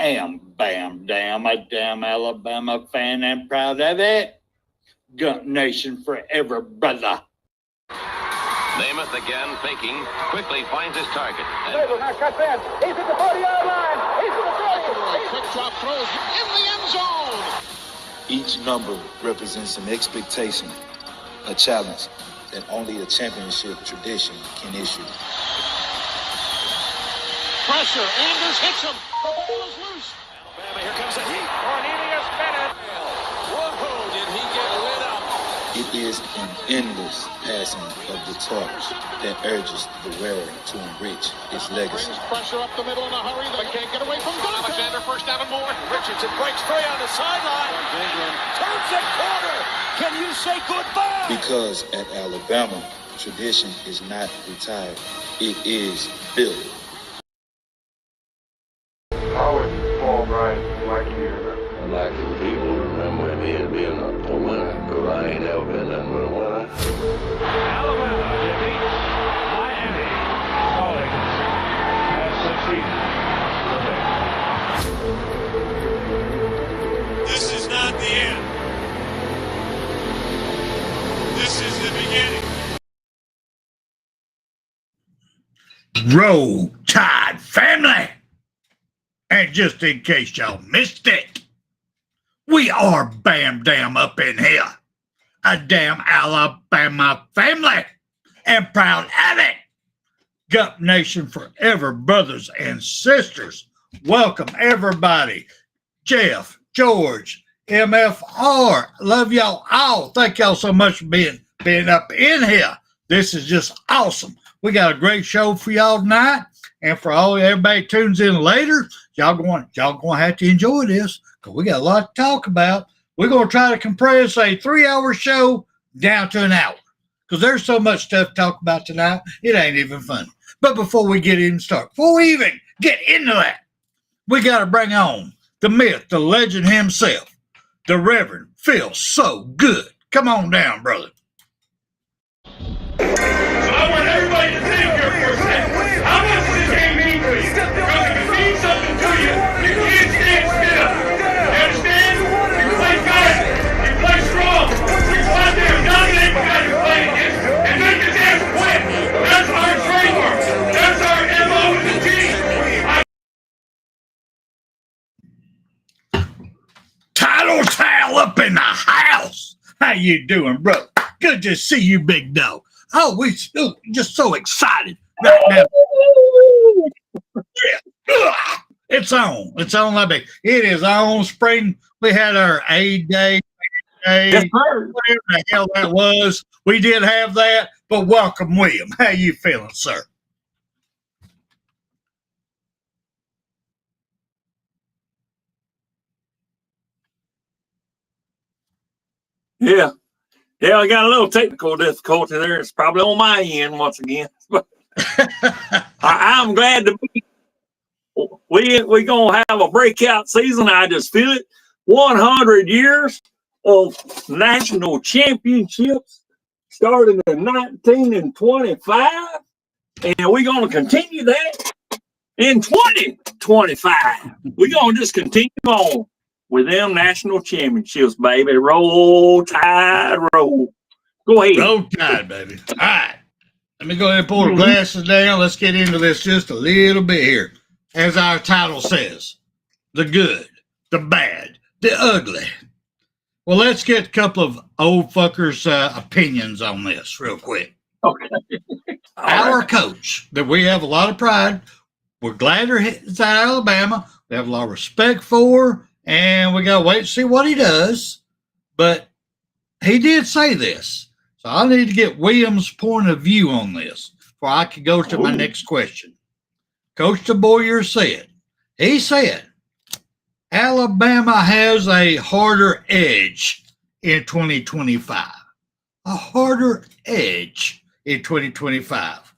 am Bam Dam, a damn Alabama fan and proud of it. Gump Nation forever, brother. Namath again faking, quickly finds his target. Now cuts in. He's at the 40-yard line. He's at the 40. Quick drop throws in the end zone. Each number represents an expectation, a challenge that only a championship tradition can issue. Pressure. Anders hits him. The ball is loose. Alabama, here comes the heat. Cornelius Bennett. Whoa, did he get lit up? It is an endless passing of the torch that urges the wearer to enrich its legacy. Brings pressure up the middle in a hurry. They can't get away from Donovan. Alexander first down and more. Richardson breaks free on the sideline. Turns the corner. Can you say goodbye? Because at Alabama, tradition is not retired. It is built. How would Paul Bryant like you to remember? I'd like the people to remember me as being a winner, because I ain't never been nothing but a winner. Alabama defeats Miami. College has succeeded. This is not the end. This is the beginning. Roll Tide family. And just in case y'all missed it, we are Bam Dam up in here. A damn Alabama family. And proud of it. Gump Nation forever, brothers and sisters. Welcome everybody. Jeff, George, MFR. Love y'all all. Thank y'all so much for being up in here. This is just awesome. We got a great show for y'all tonight. And for everybody tunes in later, y'all going to have to enjoy this because we got a lot to talk about. We're going to try to compress a 3-hour show down to an hour because there's so much stuff to talk about tonight. It ain't even funny. But before we get even started, before we even get into that, we got to bring on the myth, the legend himself, the Reverend Phil So Good. Come on down, brother. So I want everybody to think here for a second. How much does this game mean to you? Because if it means something to you, you can't stand still. You understand? You play fast. You play strong. You go out there and dominate the guy you're playing against and make his ass quit. That's our trademark. That's our MO with the team. Title Towel up in the house. How you doing, bro? Good to see you, big dog. Oh, we just so excited right now. It's on. It's on like big. It is on spring. We had our A-Day, Yes, sir. whatever the hell that was. We did have that, but welcome, William. How you feeling, sir? Yeah. Yeah, I got a little technical difficulty there. It's probably on my end once again. But I'm glad to be. We're going to have a breakout season. I just feel it. 100 years of national championships starting in 1925. And we're going to continue that in 2025. We're going to just continue on with them national championships, baby. Roll Tide, roll. Go ahead. Roll Tide, baby. All right. Let me go ahead and pull the glasses down. Let's get into this just a little bit here. As our title says, the good, the bad, the ugly. Well, let's get a couple of old fuckers' opinions on this real quick. Okay. Our coach, that we have a lot of pride. We're glad he's at Alabama. We have a lot of respect for, and we got to wait and see what he does. But he did say this. So I need to get William's point of view on this before I can go to my next question. Coach Deboer said, he said, Alabama has a harder edge in 2025. A harder edge in 2025.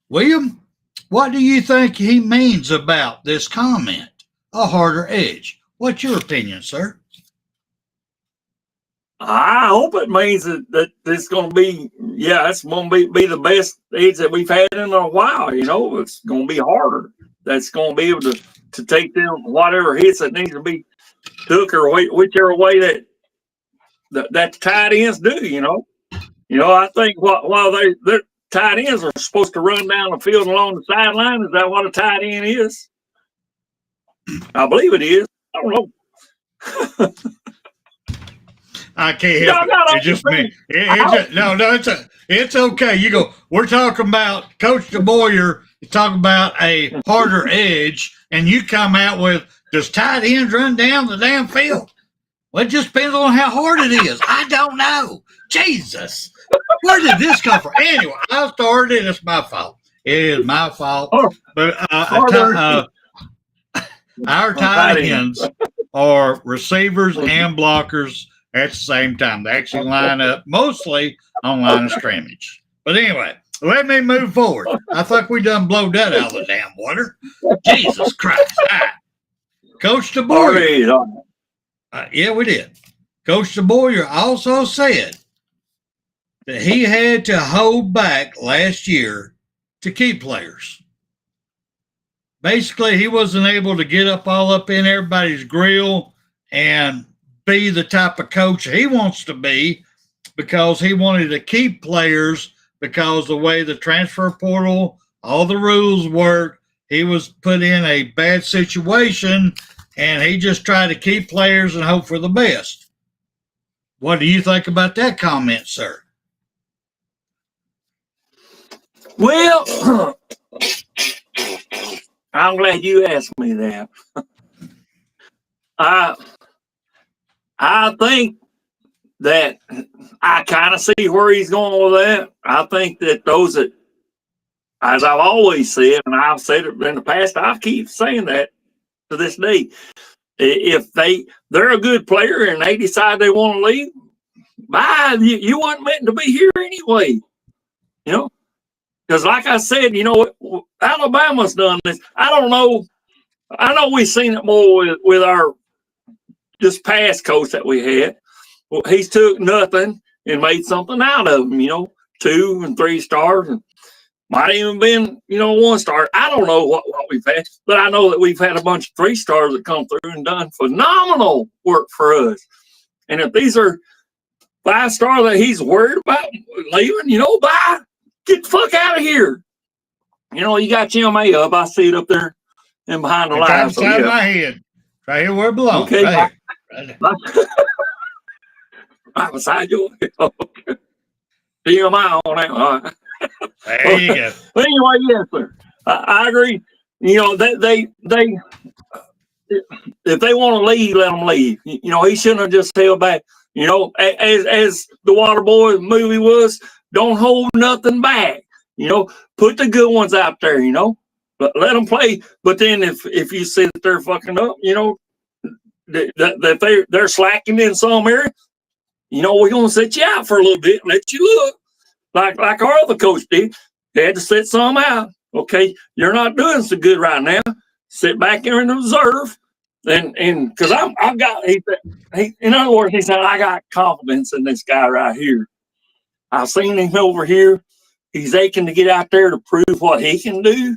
William, what do you think he means about this comment? A harder edge. What's your opinion, sir? I hope it means that it's going to be, it's going to be the best edge that we've had in a while. You know, it's going to be harder. That's going to be able to to take them whatever hits that needs to be took, or whichever way that the tight ends do. You know, I think while their tight ends are supposed to run down the field along the sideline, is that what a tight end is? I believe it is. I don't know. I can't help it. It's just me. It's okay. You go, we're talking about Coach Deboer is talking about a harder edge, and you come out with, does tight ends run down the damn field? Well, it just depends on how hard it is. I don't know. Jesus. Where did this come from? Anyway, I started it. It's my fault. It is my fault. But our tight ends are receivers and blockers at the same time. They actually line up mostly on line of scrimmage. But anyway, let me move forward. I think we done blowed that out of the damn water. Jesus Christ. Right. Coach Deboer. Yeah, we did. Coach Deboer also said that he had to hold back last year to keep players. Basically, he wasn't able to get all up in everybody's grill and be the type of coach he wants to be, because he wanted to keep players, because the way the transfer portal, all the rules work, he was put in a bad situation, and he just tried to keep players and hope for the best. What do you think about that comment, sir? Well, I'm glad you asked me that. I think that I kind of see where he's going with that. I think that those that, as I've always said, and I've said it in the past, I keep saying that to this day. If they're a good player and they decide they want to leave, bye. You weren't meant to be here anyway. You know, because like I said, you know, Alabama's done this. I don't know. I know we've seen it more with our this past coach that we had. Well, he's took nothing and made something out of them, you know, 2 and 3 stars, and might even been, you know, 1 star. I don't know what we've had, but I know that we've had a bunch of 3 stars that come through and done phenomenal work for us. And if these are 5 star that he's worried about leaving, you know, bye, get the fuck out of here. You know, you got Jim A up. I see it up there and behind the line. Right beside my head, right here where it belongs. Okay, right here. Right beside you. Okay. DMI on that. All right. There you go. But anyway, yes, sir. I agree. You know, they if they want to leave, let them leave. You know, he shouldn't have just held back. You know, as the Waterboy movie was, don't hold nothing back. You know, put the good ones out there. You know, but let them play. But then if you see that they're fucking up, you know, that they're slacking in some area, you know, we're gonna set you out for a little bit and let you look like our other coach did. They had to set some out. Okay, you're not doing so good right now. Sit back here and observe. And because I've got, he in other words, he said, I got confidence in this guy right here. I've seen him over here. He's aching to get out there to prove what he can do.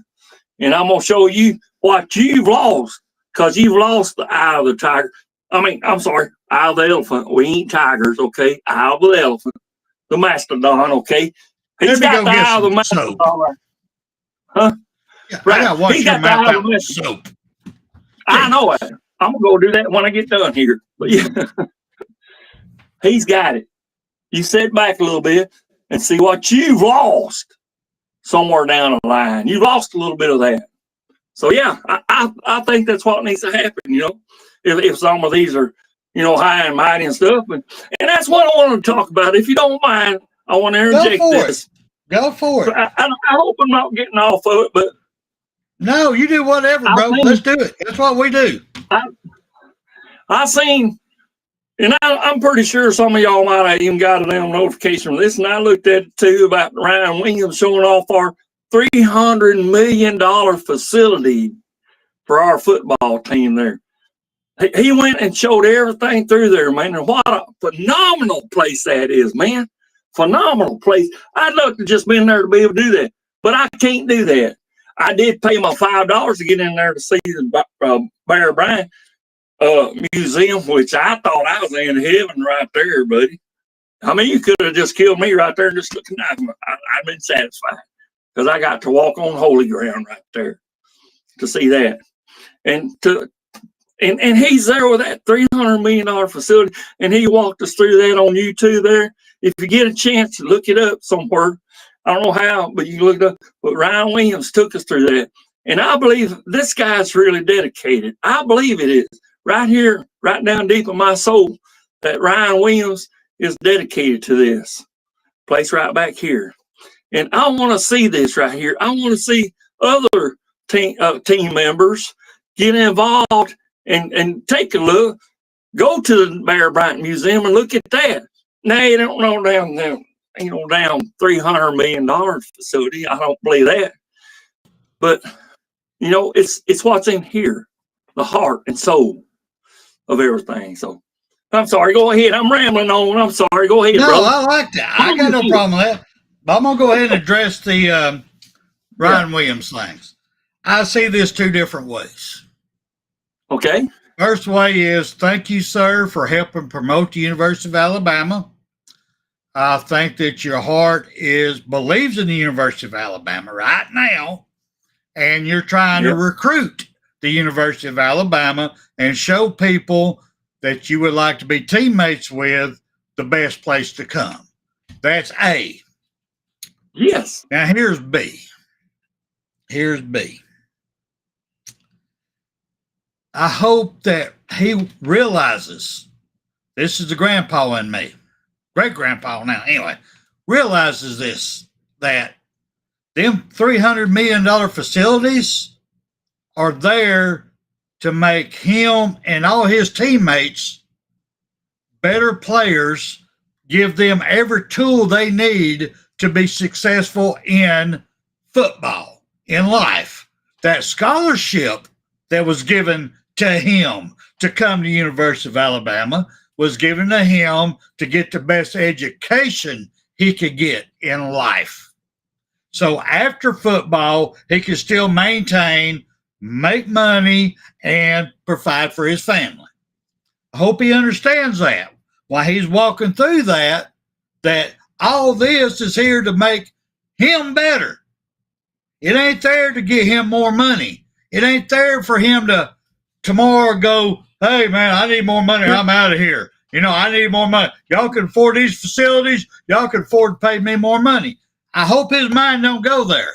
And I'm gonna show you what you've lost, because you've lost the eye of the tiger. I mean, I'm sorry, eye of the elephant. We ain't tigers, okay? Eye of the elephant, the mastodon, okay? He's got the eye of the mastodon. Right. Huh? Yeah, right. I gotta wash He's your got the mouth eye out of the with mastodon. soap. I know it. I'm gonna go do that when I get done here. But yeah, he's got it. You sit back a little bit and see what you've lost somewhere down the line. You've lost a little bit of that. So yeah, I think that's what needs to happen. You know, if some of these are, you know, high and mighty and stuff, and that's what I want to talk about. If you don't mind, I want to interject this. Go for it. I hope I'm not getting off of it, but no, you do whatever, bro. Let's do it. That's what we do. I seen, and I'm pretty sure some of y'all might have even got a damn notification from this, and I looked at it too about Ryan Williams showing off our $300 million facility for our football team there. He went and showed everything through there, man, and what a phenomenal place that is, man. Phenomenal place. I'd love to just been there to be able to do that, but I can't do that. I did pay my $5 to get in there to see the Bear Bryant museum, which I thought I was in heaven right there, buddy. I mean, you could have just killed me right there and just looking at me. I've been satisfied because I got to walk on holy ground right there to see that. And he's there with that $300 million facility, and he walked us through that on YouTube there. If you get a chance, look it up somewhere. I don't know how, but you can look it up. But Ryan Williams took us through that. And I believe this guy's really dedicated. I believe it is. Right here, right down deep in my soul, that Ryan Williams is dedicated to this place right back here. And I want to see this right here. I want to see other team members get involved and take a look. Go to the Bear Bryant Museum and look at that. Now, you don't know down there. Down $300 million facility. I don't believe that. But, it's what's in here, the heart and soul of everything. So, I'm sorry. Go ahead. I'm rambling on. I'm sorry. Go ahead, brother. No, I like that. I got no problem with that. But I'm going to go ahead and address the Ryan Williams things. I see this two different ways. Okay. First way is, thank you, sir, for helping promote the University of Alabama. I think that your heart believes in the University of Alabama right now, and you're trying to recruit the University of Alabama and show people that you would like to be teammates with the best place to come. That's A. Yes. Now here's B. Here's B. I hope that he realizes, this is the grandpa in me, great-grandpa now, anyway, realizes this, that them $300 million facilities are there to make him and all his teammates better players, give them every tool they need to be successful in football, in life. That scholarship that was given to him to come to the University of Alabama was given to him to get the best education he could get in life. So after football, he could still maintain, make money, and provide for his family. I hope he understands that while he's walking through that all this is here to make him better. It ain't there to get him more money. It ain't there for him to tomorrow go, hey, man, I need more money. I'm out of here. I need more money. Y'all can afford these facilities. Y'all can afford to pay me more money. I hope his mind don't go there.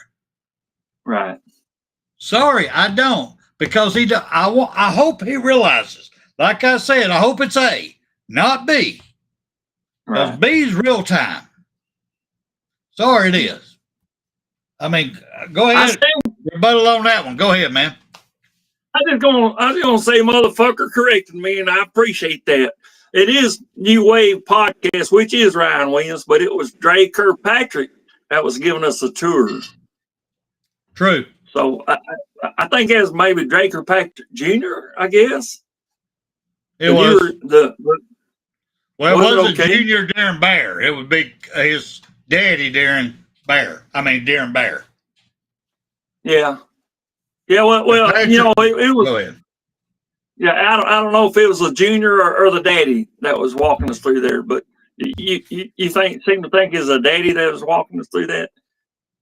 Right. Sorry, I don't. Because I hope he realizes. Like I said, I hope it's A, not B. Because Right. B's real time. Sorry, it is. I mean, go ahead. Rebuttal on that one. Go ahead, man. I was gonna say, motherfucker corrected me, and I appreciate that. It is New Wave Podcast, which is Ryan Williams, but it was Dre Kirkpatrick that was giving us a tour. True. So I think it was maybe Dre Kirkpatrick Jr., I guess. It was. Well, it wasn't okay? Junior Darren Bear. It would be his daddy, Darren Bear. Yeah. Yeah, well, Patrick, it was. Go ahead. Yeah, I don't know if it was the junior or the daddy that was walking us through there, but you seem to think it's a daddy that was walking us through that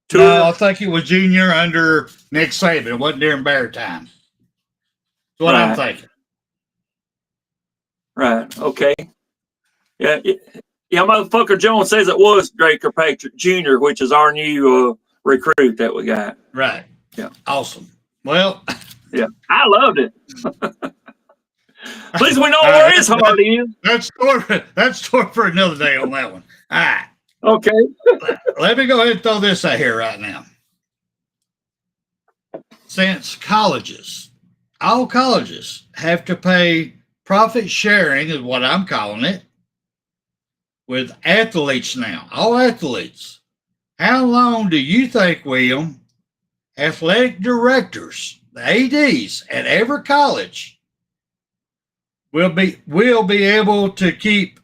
tour? No, I think it was Junior under Nick Saban. It wasn't Darren Bear time. That's what I'm thinking. Right. Okay. Yeah. Motherfucker Jones says it was Dre Kirkpatrick Jr., which is our new recruit that we got. Right. Yeah. Awesome. Well. Yeah. I loved it. At least we know where his heart is. That's story for another day on that one. All right. Okay. Let me go ahead and throw this out here right now. Since all colleges have to pay profit sharing, is what I'm calling it, with athletes now, all athletes. How long do you think, William, athletic directors, the ADs at every college, will be able to keep?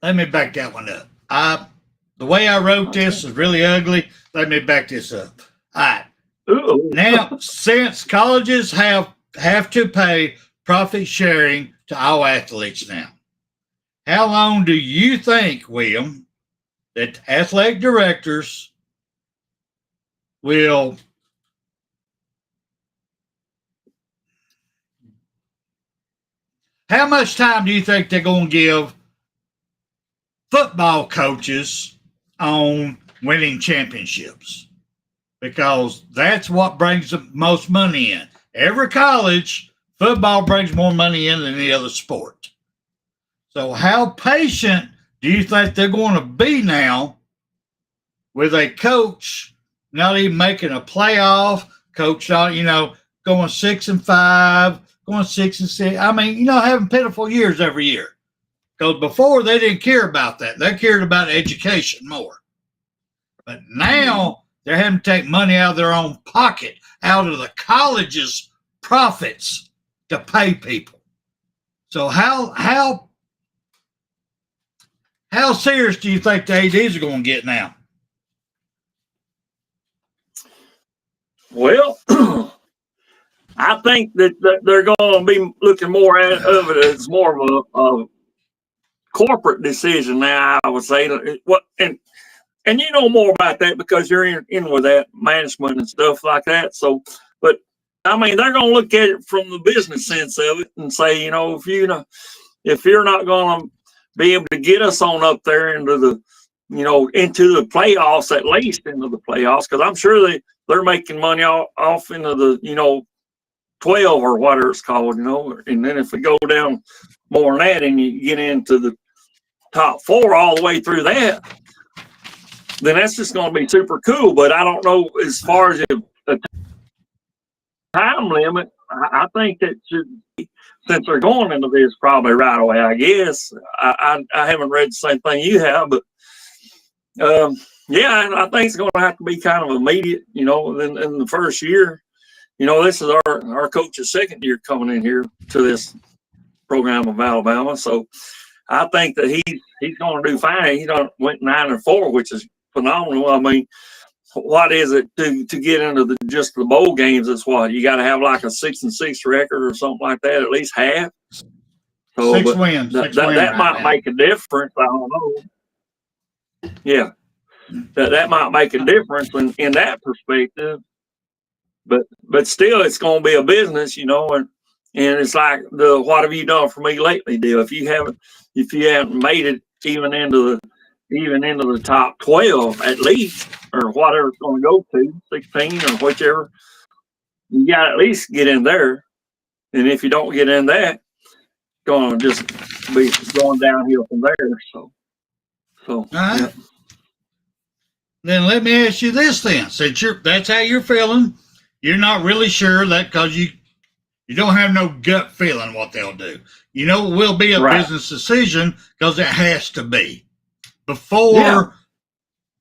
Let me back that one up. The way I wrote this is really ugly. Let me back this up. All right. Ooh. Now, since colleges have to pay profit sharing to all athletes now, how long do you think, William, that athletic directors will how much time do you think they're going to give football coaches on winning championships? Because that's what brings the most money in. Every college, football brings more money in than any other sport. So how patient do you think they're going to be now with a coach not even making a playoff, coach not, going 6-5, going 6-6. I mean, having pitiful years every year. Because before they didn't care about that. They cared about education more. But now they're having to take money out of their own pocket, out of the college's profits to pay people. So how serious do you think the ADs are going to get now? Well, I think that they're going to be looking more of it as more of a corporate decision now, I would say. And you know more about that because you're in with that management and stuff like that. So, but I mean, they're going to look at it from the business sense of it and say, if you're not going to be able to get us on up there into the playoffs, at least into the playoffs, because I'm sure they're making money off into the 12 or whatever it's called, and then if we go down more than that and you get into the top 4 all the way through that, then that's just going to be super cool. But I don't know as far as a time limit. I think that should be, since they're going into this probably right away, I guess. I haven't read the same thing you have, but yeah, I think it's going to have to be kind of immediate, in the first year. This is our coach's second year coming in here to this program of Alabama. So I think that he's going to do fine. He went 9-4, which is phenomenal. I mean, what is it to get into just the bowl games? It's what you got to have like a 6-6 record or something like that, at least half. So 6 wins. That might make a difference. I don't know. Yeah, that might make a difference in that perspective. But still, it's going to be a business, and it's like what have you done for me lately deal. If you haven't made it even into the top 12 at least, or whatever it's going to go to, 16 or whichever, you got to at least get in there. And if you don't get in that, it's going to just be going downhill from there. So all right. Yeah. Then let me ask you this then, since that's how you're feeling. You're not really sure that because you don't have no gut feeling what they'll do. It will be a business decision because it has to be. Before,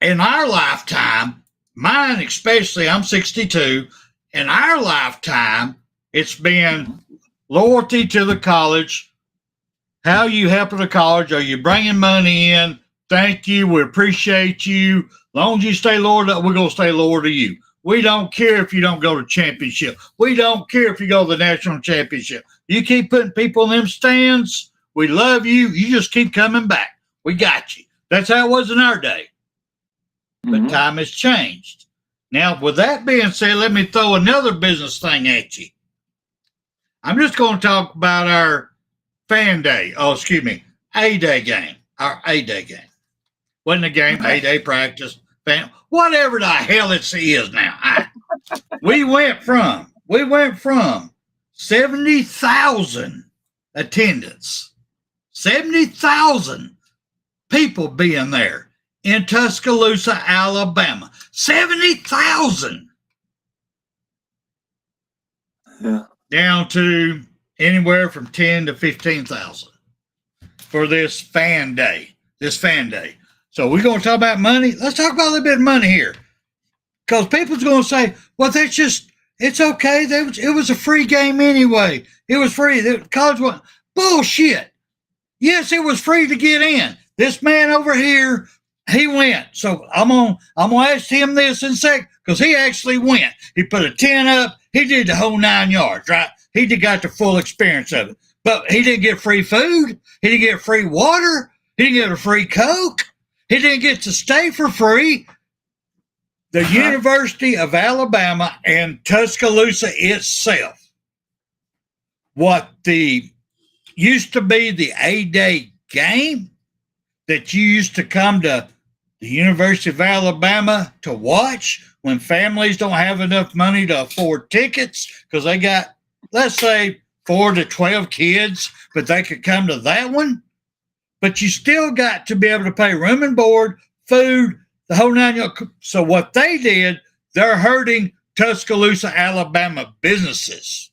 in our lifetime, mine especially, I'm 62, in our lifetime, it's been loyalty to the college. How you helping the college? Are you bringing money in? Thank you. We appreciate you. As long as you stay loyal, we're going to stay loyal to you. We don't care if you don't go to championship. We don't care if you go to the national championship. You keep putting people in them stands. We love you. You just keep coming back. We got you. That's how it was in our day. But time has changed. Now, with that being said, let me throw another business thing at you. I'm just going to talk about our A-Day game. Our A-Day game. Wasn't a game, A-Day practice. Whatever the hell it is now. We went from 70,000 attendance, 70,000 people being there in Tuscaloosa, Alabama. 70,000. Yeah. Down to anywhere from 10 to 15,000 for this fan day. So we're going to talk about money. Let's talk about a little bit of money here. Because people's going to say, well, it's okay. It was a free game anyway. It was free. The college was bullshit. Yes, it was free to get in. This man over here he went. So I'm gonna ask him this in a sec because he actually went. He put a tent up. He did the whole 9 yards, right? He did got the full experience of it. But he didn't get free food. He didn't get free water. He didn't get a free Coke. He didn't get to stay for free. The University of Alabama and Tuscaloosa itself, what used to be the A-Day game that you used to come to the University of Alabama to watch when families don't have enough money to afford tickets because they got, let's say, 4 to 12 kids, but they could come to that one. But you still got to be able to pay room and board, food, the whole 9 yards. So what they did, they're hurting Tuscaloosa, Alabama businesses.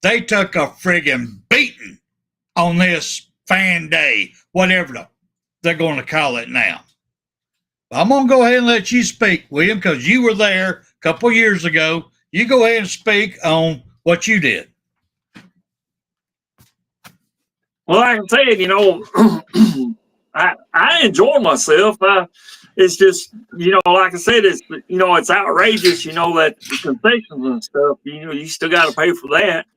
They took a friggin' beating on this fan day, whatever they're going to call it now. I'm going to go ahead and let you speak, William, because you were there a couple years ago. You go ahead and speak on what you did. Well, like I said, you know, I enjoy myself. It's just, you know, like I said, it's, you know, it's outrageous, you know, that the concessions and stuff, you know, you still got to pay for that.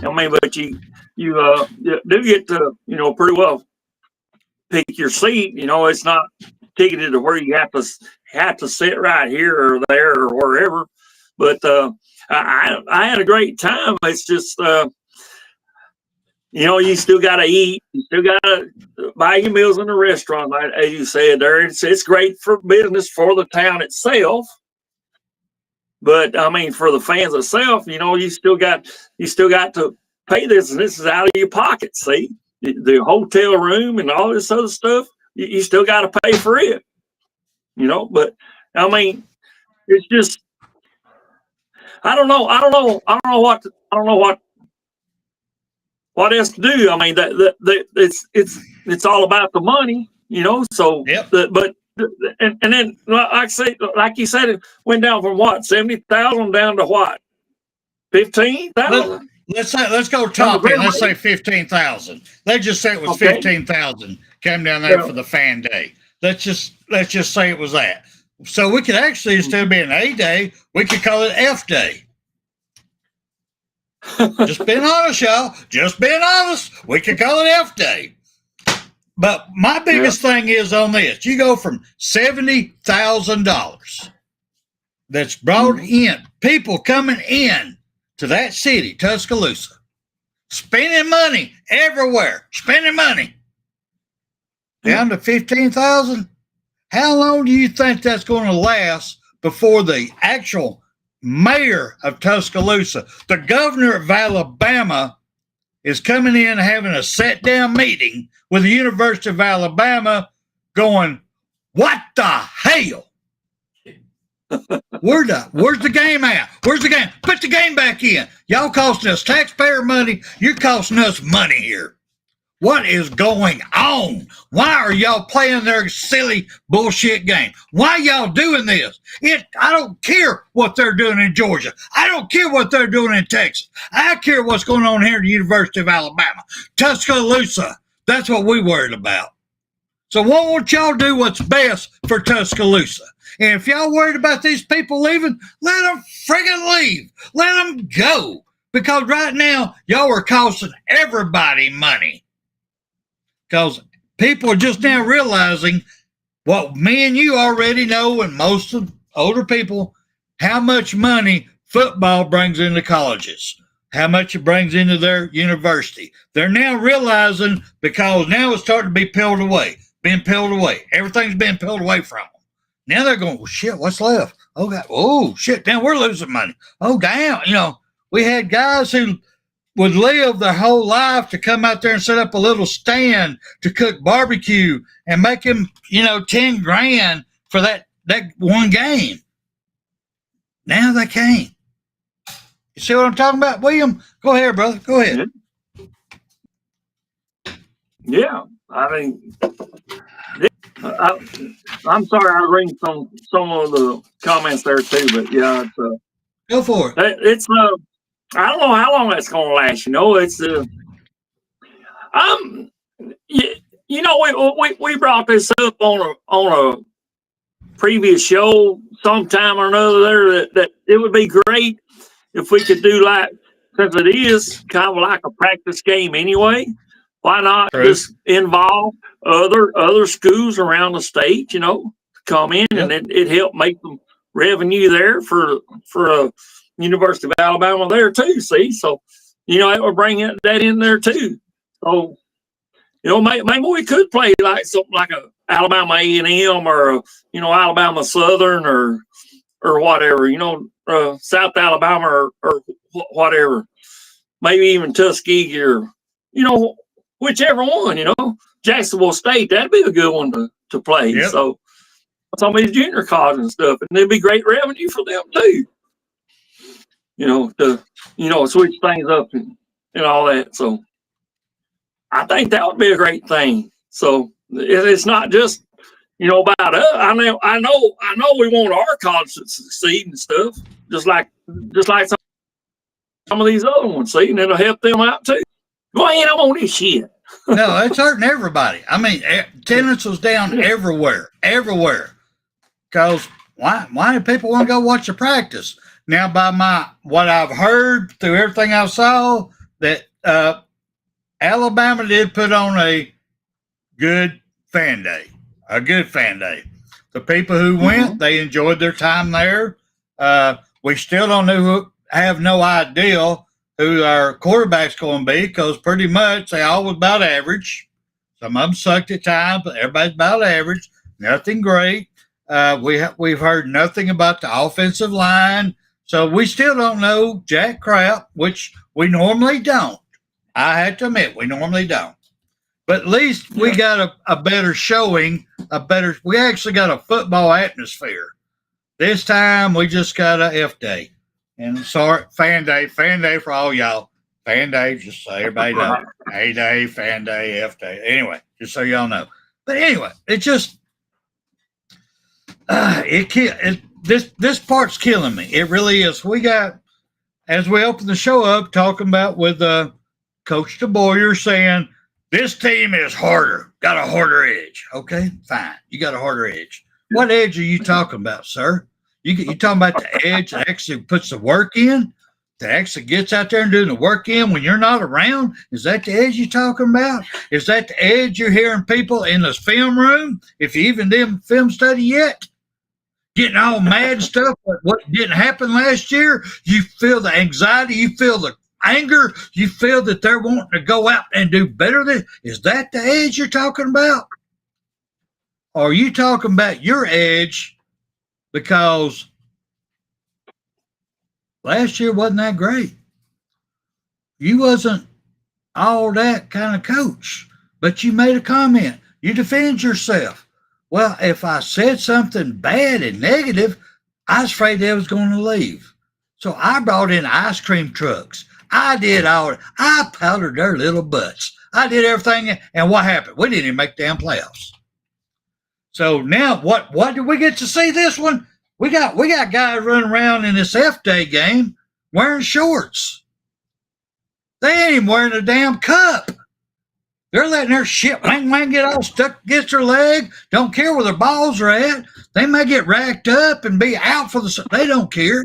I mean, but you do get to, you know, pretty well pick your seat. You know, it's not ticketed to where you have to sit right here or there or wherever. But I had a great time. It's just, you know, you still got to eat. You still got to buy your meals in the restaurant, like, as you said there. It's great for business for the town itself. But I mean, for the fans itself, you know, you still got to pay this, and this is out of your pocket. See, the hotel room and all this other stuff, you still got to pay for it. You know, but I mean, it's just, I don't know what else to do. I mean, it's all about the money, you know. So, yep. And then, like you said, it went down from what, 70,000 down to what, 15,000? Let's go top end. Let's say 15,000. They just say it was 15,000 came down there for the fan day. Let's just say it was that. So we could actually, instead of being A day, we could call it F day. Just being honest, y'all. Just being honest. We could call it F day. But my biggest thing is on this. You go from $70,000 that's brought in, people coming in to that city, Tuscaloosa, spending money everywhere, spending money, down to 15,000. How long do you think that's going to last before the actual mayor of Tuscaloosa, the governor of Alabama, is coming in and having a sit-down meeting with the University of Alabama going, what the hell? Where's the game at? Where's the game? Put the game back in. Y'all costing us taxpayer money. You're costing us money here. What is going on? Why are y'all playing their silly bullshit game? Why y'all doing this? I don't care what they're doing in Georgia. I don't care what they're doing in Texas. I care what's going on here at the University of Alabama. Tuscaloosa. That's what we worried about. So why won't y'all do what's best for Tuscaloosa? And if y'all worried about these people leaving, let them friggin' leave. Let them go. Because right now, y'all are costing everybody money. Because people are just now realizing what me and you already know, and most of older people, how much money football brings into colleges, how much it brings into their university. They're now realizing, because now it's starting to be peeled away, being peeled away. Everything's being peeled away from them. Now they're going, well, shit, what's left? Oh, God. Oh, shit, damn, we're losing money. Oh, damn. You know, we had guys who would live their whole life to come out there and set up a little stand to cook barbecue and make them, you know, 10 grand for that one game. Now they can't. You see what I'm talking about, William? Go ahead, brother. Go ahead. Yeah, I mean, I'm sorry I read some of the comments there too, but yeah, it's go for it. It's I don't know how long that's gonna last. You know, it's You know, we brought this up on a previous show sometime or another that it would be great if we could do like, since it is kind of like a practice game anyway, why not just involve other schools around the state, you know, come in and it helped make some revenue there for University of Alabama there too, see? So, you know, it would bring that in there too. So, you know, maybe we could play like something like a Alabama A&M or a, you know, Alabama Southern or whatever, you know, South Alabama or whatever, maybe even Tuskegee or, you know, whichever one, you know, Jacksonville State, that'd be a good one to play. Yep. So some of these junior colleges and stuff, and there'd be great revenue for them too. You know, to, you know, switch things up and all that. So I think that would be a great thing. So it's not just, you know, about us. I know we want our college to succeed and stuff, just like some of these other ones, see, and it'll help them out too. Go ahead, I'm on this shit. No, it's hurting everybody. I mean, attendance was down everywhere. Because why do people want to go watch the practice? Now, by what I've heard through everything I saw, that Alabama did put on a good fan day. The people who went, they enjoyed their time there. We still don't have no idea who our quarterback's going to be, because pretty much they all was about average. Some of them sucked at times, but everybody's about average. Nothing great. We've heard nothing about the offensive line. So we still don't know jack crap, which we normally don't. I have to admit, we normally don't. But at least we got a better showing, we actually got a football atmosphere. This time we just got a F day. And sorry, fan day for all y'all. Fan day, just so everybody know. A day, fan day, F day. Anyway, just so y'all know. But anyway, it just, this part's killing me. It really is. We got, as we open the show up, talking about with Coach Deboer saying, this team is harder, got a harder edge. Okay, fine. You got a harder edge. What edge are you talking about, sir? You talking about the edge that actually puts the work in, that actually gets out there and doing the work in when you're not around? Is that the edge you're talking about? Is that the edge you're hearing people in this film room, if you even did film study yet, getting all mad and stuff, what didn't happen last year? You feel the anxiety, you feel the anger, you feel that they're wanting to go out and do better than. Is that the edge you're talking about? Or are you talking about your edge because last year wasn't that great? You wasn't all that kind of coach, but you made a comment. You defend yourself. Well, if I said something bad and negative, I was afraid they was going to leave. So I brought in ice cream trucks. I powdered their little butts. I did everything. And what happened? We didn't even make damn playoffs. So now what did we get to see this one? We got guys running around in this F Day game wearing shorts. They ain't even wearing a damn cup. They're letting their shit wang get all stuck against their leg. Don't care where their balls are at. They may get racked up and be out for they don't care.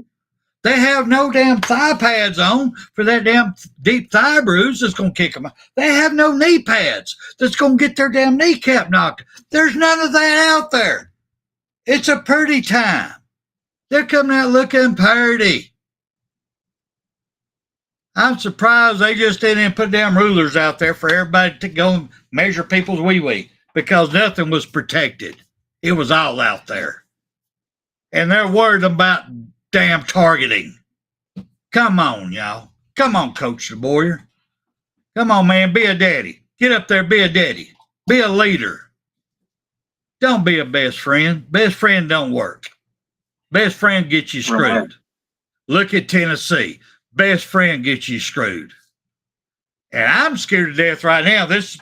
They have no damn thigh pads on for that damn deep thigh bruise that's going to kick them out. They have no knee pads that's going to get their damn kneecap knocked. There's none of that out there. It's a pretty time. They're coming out looking pretty. I'm surprised they just didn't put damn rulers out there for everybody to go and measure people's wee-wee, because nothing was protected. It was all out there. And they're worried about damn targeting. Come on, y'all. Come on, Coach Deboer. Come on, man. Be a daddy. Get up there. Be a daddy. Be a leader. Don't be a best friend. Best friend don't work. Best friend gets you screwed. Right. Look at Tennessee. Best friend gets you screwed. And I'm scared to death right now. This is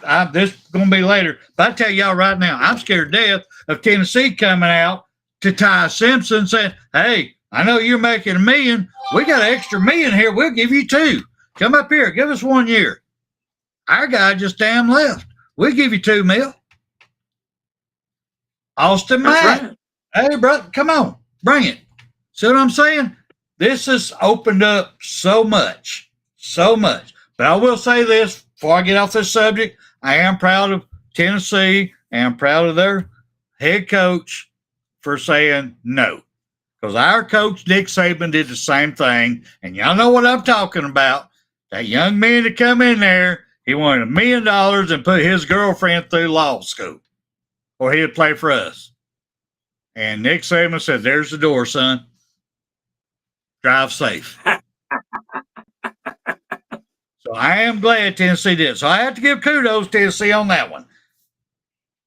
going to be later. But I tell y'all right now, I'm scared to death of Tennessee coming out to Ty Simpson saying, hey, I know you're making $1 million. We got an extra $1 million here. We'll give you $2 million. Come up here. Give us 1 year. Our guy just damn left. We'll give you $2 million. Austin That's Mack. Hey, brother, come on. Bring it. See what I'm saying? This has opened up so much. So much. But I will say this before I get off this subject. I am proud of Tennessee. I am proud of their head coach for saying no. Because our coach, Nick Saban, did the same thing. And y'all know what I'm talking about. That young man to come in there, he wanted $1 million and put his girlfriend through law school. Or he'd play for us. And Nick Saban said, there's the door, son. Drive safe. So I am glad Tennessee did. So I have to give kudos to Tennessee on that one.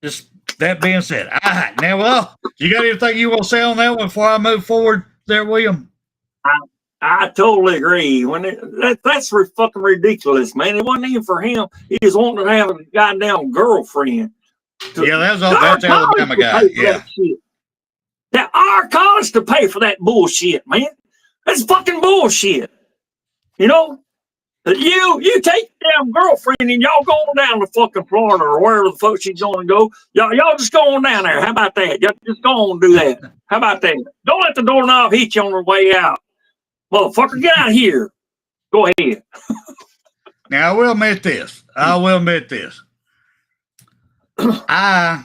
Just that being said. All right. Now, well, you got anything you want to say on that one before I move forward there, William? I totally agree. That's fucking ridiculous, man. It wasn't even for him. He was wanting to have a goddamn girlfriend. Yeah, that's Alabama guy. Yeah. Now, our college to pay for that bullshit, man. That's fucking bullshit. You know? You take your damn girlfriend and y'all go on down to fucking Florida or wherever the fuck she's going to go. Y'all just go on down there. How about that? Y'all just go on and do that. How about that? Don't let the doorknob hit you on the way out. Motherfucker, get out of here. Go ahead. Now, I will admit this. I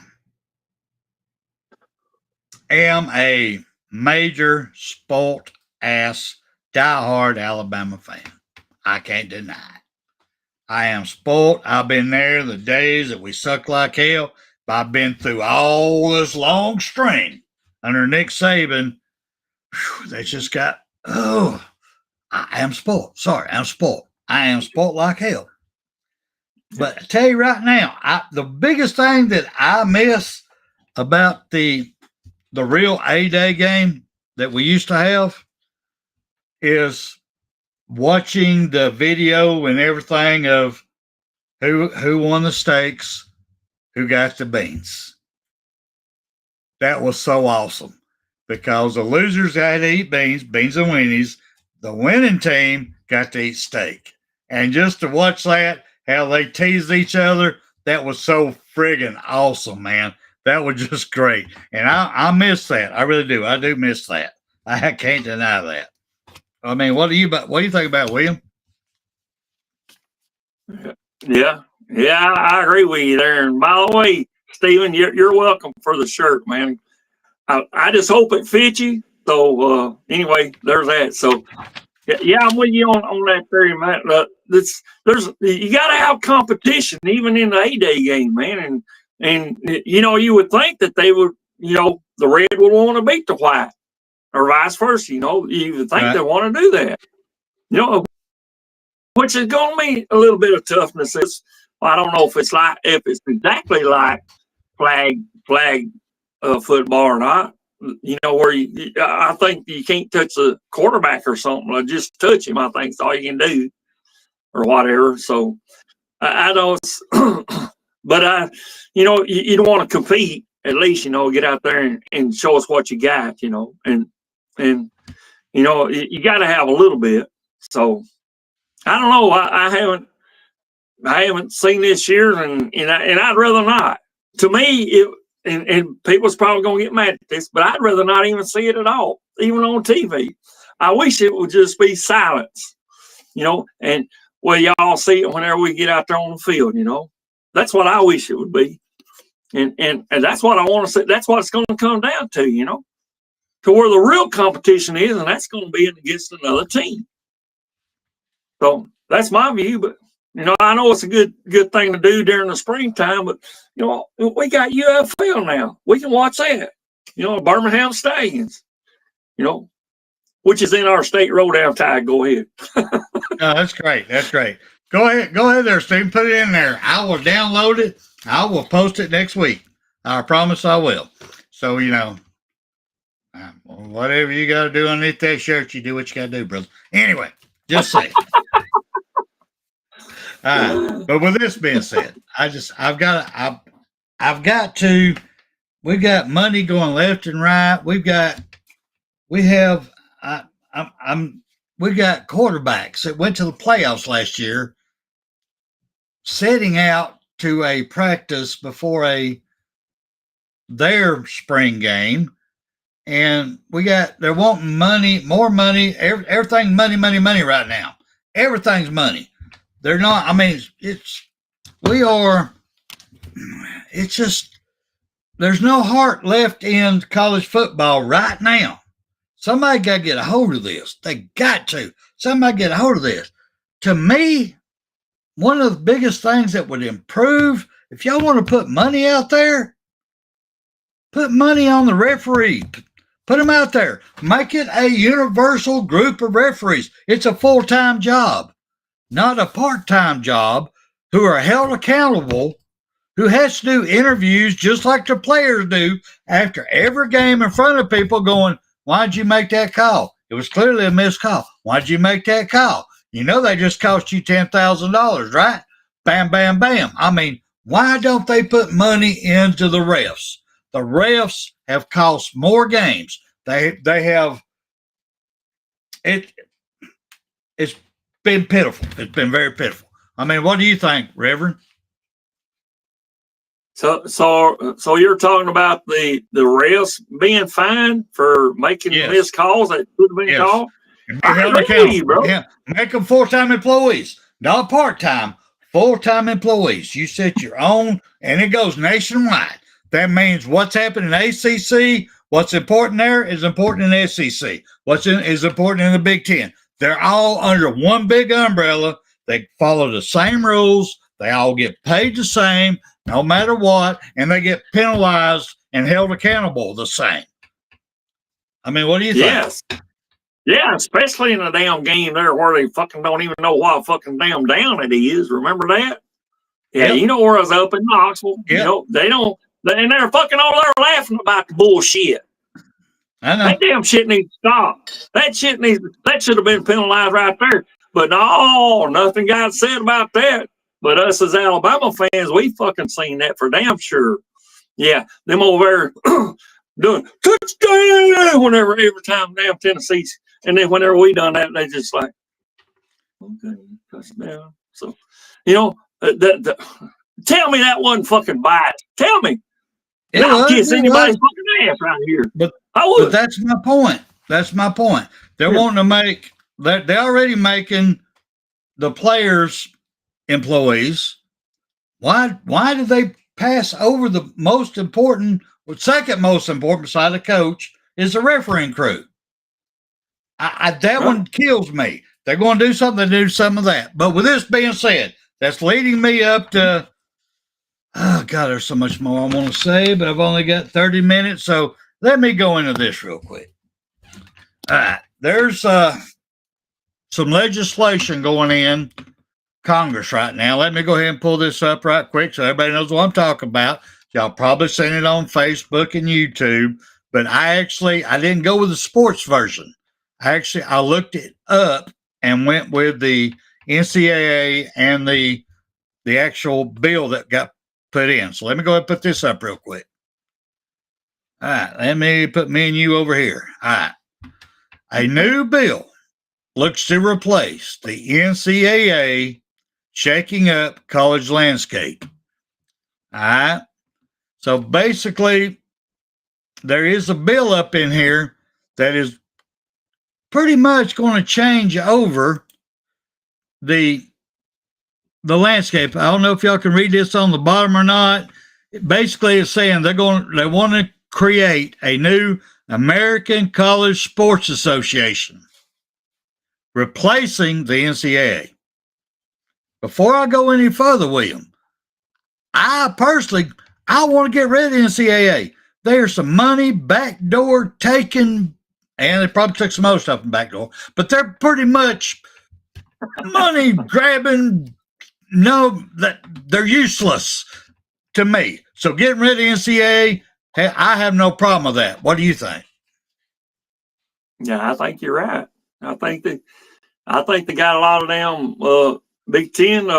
am a major sport ass diehard Alabama fan. I can't deny it. I am spoiled. I've been there the days that we suck like hell. But I've been through all this long string under Nick Saban. Whew, they just got, I am spoiled. Sorry, I'm spoiled. I am spoiled like hell. But I tell you right now, the biggest thing that I miss about the real A-Day game that we used to have is watching the video and everything of who won the stakes, who got the beans. That was so awesome because the losers had to eat beans and weenies. The winning team got to eat steak. And just to watch that, how they teased each other, that was so friggin' awesome, man. That was just great. And I miss that. I really do. I do miss that. I can't deny that. I mean, what do you think about it, William? Yeah, I agree with you there. And by the way, Steven, you're welcome for the shirt, man. I just hope it fits you. So anyway, there's that. So yeah, I'm with you on that theory, man. You got to have competition even in the A-Day game, man. And you would think that they would, the red would want to beat the white, or vice versa. You would think they want to do that. Which is going to be a little bit of toughness. I don't know if it's exactly like flag football or not. Where I think you can't touch the quarterback or something. Or just touch him. I think it's all you can do, or whatever. So I don't. But you don't want to compete. At least get out there and show us what you got. And you got to have a little bit. So. I don't know. I haven't seen this year, and I'd rather not. To me, and people's probably gonna get mad at this, but I'd rather not even see it at all, even on TV. I wish it would just be silence, and y'all see it whenever we get out there on the field. That's what I wish it would be, and that's what I want to see. That's what it's going to come down to, to where the real competition is, and that's going to be against another team. So that's my view, but I know it's a good thing to do during the springtime, but we got UFL now. We can watch that. Birmingham Stallions, which is in our state road tag. Go ahead. No, that's great. That's great. Go ahead there, Steve. Put it in there. I will download it. I will post it next week. I promise I will. So, whatever you got to do underneath that shirt, you do what you got to do, brother. Anyway, just say. But with this being said, I've got to. We've got money going left and right. We've got quarterbacks that went to the playoffs last year, setting out to a practice before their spring game, and they're wanting money, more money, everything money right now. Everything's money. They're not, I mean, it's just, there's no heart left in college football right now. Somebody got to get a hold of this. They got to. Somebody get a hold of this. To me, one of the biggest things that would improve, if y'all want to put money out there, put money on the referee. Put them out there. Make it a universal group of referees. It's a full-time job, not a part-time job, who are held accountable, who has to do interviews just like the players do after every game in front of people going, why'd you make that call? It was clearly a missed call. Why'd you make that call? You know they just cost you $10,000, right? Bam, bam, bam. I mean, why don't they put money into the refs? The refs have cost more games. They have it's been pitiful. It's been very pitiful. I mean, what do you think, Reverend? So you're talking about the refs being fined for making missed calls that could have been called? I agree with you, bro. Yeah, make them full-time employees, not part-time, full-time employees. You set your own, and it goes nationwide. That means what's happening in ACC, what's important there is important in the SEC. Is important in the Big Ten. They're all under one big umbrella. They follow the same rules. They all get paid the same, no matter what, and they get penalized and held accountable the same. I mean, what do you think? Yes. Yeah, especially in a damn game there where they fucking don't even know what fucking damn down it is. Remember that? Yeah, Yep. You know where I was up in Knoxville. Yep. You know, they don't, and they're fucking all there laughing about the bullshit. I know. That damn shit needs to stop. That should have been penalized right there. But no, nothing got said about that. But us as Alabama fans, we fucking seen that for damn sure. Yeah, them over there doing touchdown every time damn Tennessee's. And then whenever we done that, they just like, okay, touchdown. So, you know, tell me that wasn't fucking biased. Tell me. I'll kiss anybody's fucking ass right here. But I would. But that's my point. That's my point. They're wanting to make that they're already making the players employees. Why do they pass over the second most important beside the coach is the refereeing crew? That one kills me. They're going to do something to do some of that. But with this being said, that's leading me up to, oh God, there's so much more I want to say, but I've only got 30 minutes. So let me go into this real quick. All right. There's some legislation going in Congress right now. Let me go ahead and pull this up right quick so everybody knows what I'm talking about. Y'all probably seen it on Facebook and YouTube, but I didn't go with the sports version. I looked it up and went with the NCAA and the actual bill that got put in. So let me go ahead and put this up real quick. All right, let me put me and you over here. All right. A new bill looks to replace the NCAA shaking up college landscape. All right. So basically, there is a bill up in here that is pretty much going to change over the landscape. I don't know if y'all can read this on the bottom or not. Basically, it's saying they want to create a new American College Sports Association, replacing the NCAA. Before I go any further, William, I want to get rid of the NCAA. There's some money backdoor taken, and they probably took some other stuff from backdoor, but they're pretty much money grabbing. No, that they're useless to me. So getting rid of the NCAA, hey, I have no problem with that. What do you think? Yeah, I think you're right. I think they got a lot of damn Big Ten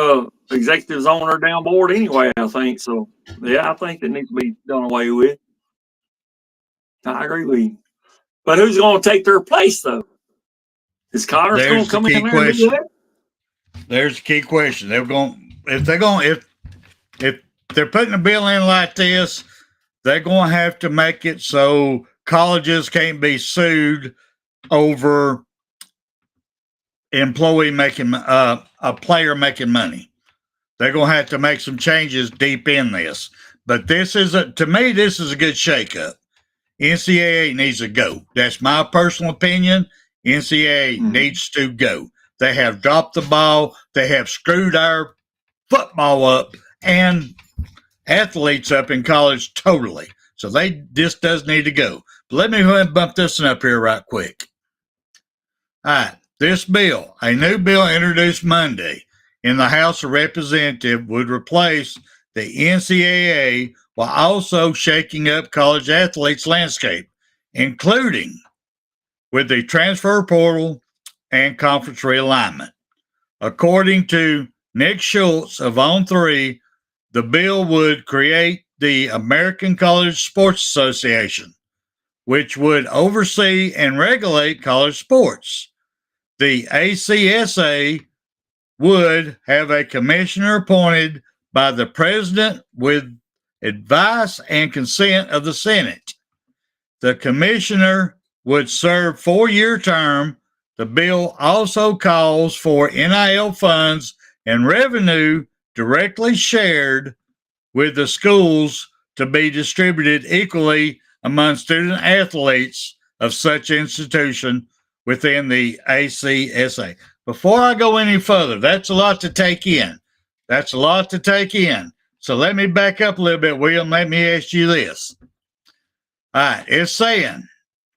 executives on their damn board anyway. I think so. Yeah, I think it needs to be done away with. I agree with you. But who's going to take their place, though? Is Connors going to come in there and do that? There's the key question. If they're putting a bill in like this, they're going to have to make it so colleges can't be sued over employee making a player making money. They're going to have to make some changes deep in this. But to me, this is a good shakeup. NCAA needs to go. That's my personal opinion. NCAA needs to go. They have dropped the ball. They have screwed our football up and athletes up in college totally. So this does need to go. But let me go ahead and bump this one up here right quick. All right. This bill, a new bill introduced Monday in the House of Representatives, would replace the NCAA while also shaking up college athletes' landscape, including with the transfer portal and conference realignment. According to Nick Schultz of On3, the bill would create the American College Sports Association, which would oversee and regulate college sports. The ACSA would have a commissioner appointed by the president with advice and consent of the Senate. The commissioner would serve 4-year term. The bill also calls for NIL funds and revenue directly shared with the schools to be distributed equally among student athletes of such institution within the ACSA. Before I go any further, that's a lot to take in. That's a lot to take in. So let me back up a little bit, William. Let me ask you this. All right, it's saying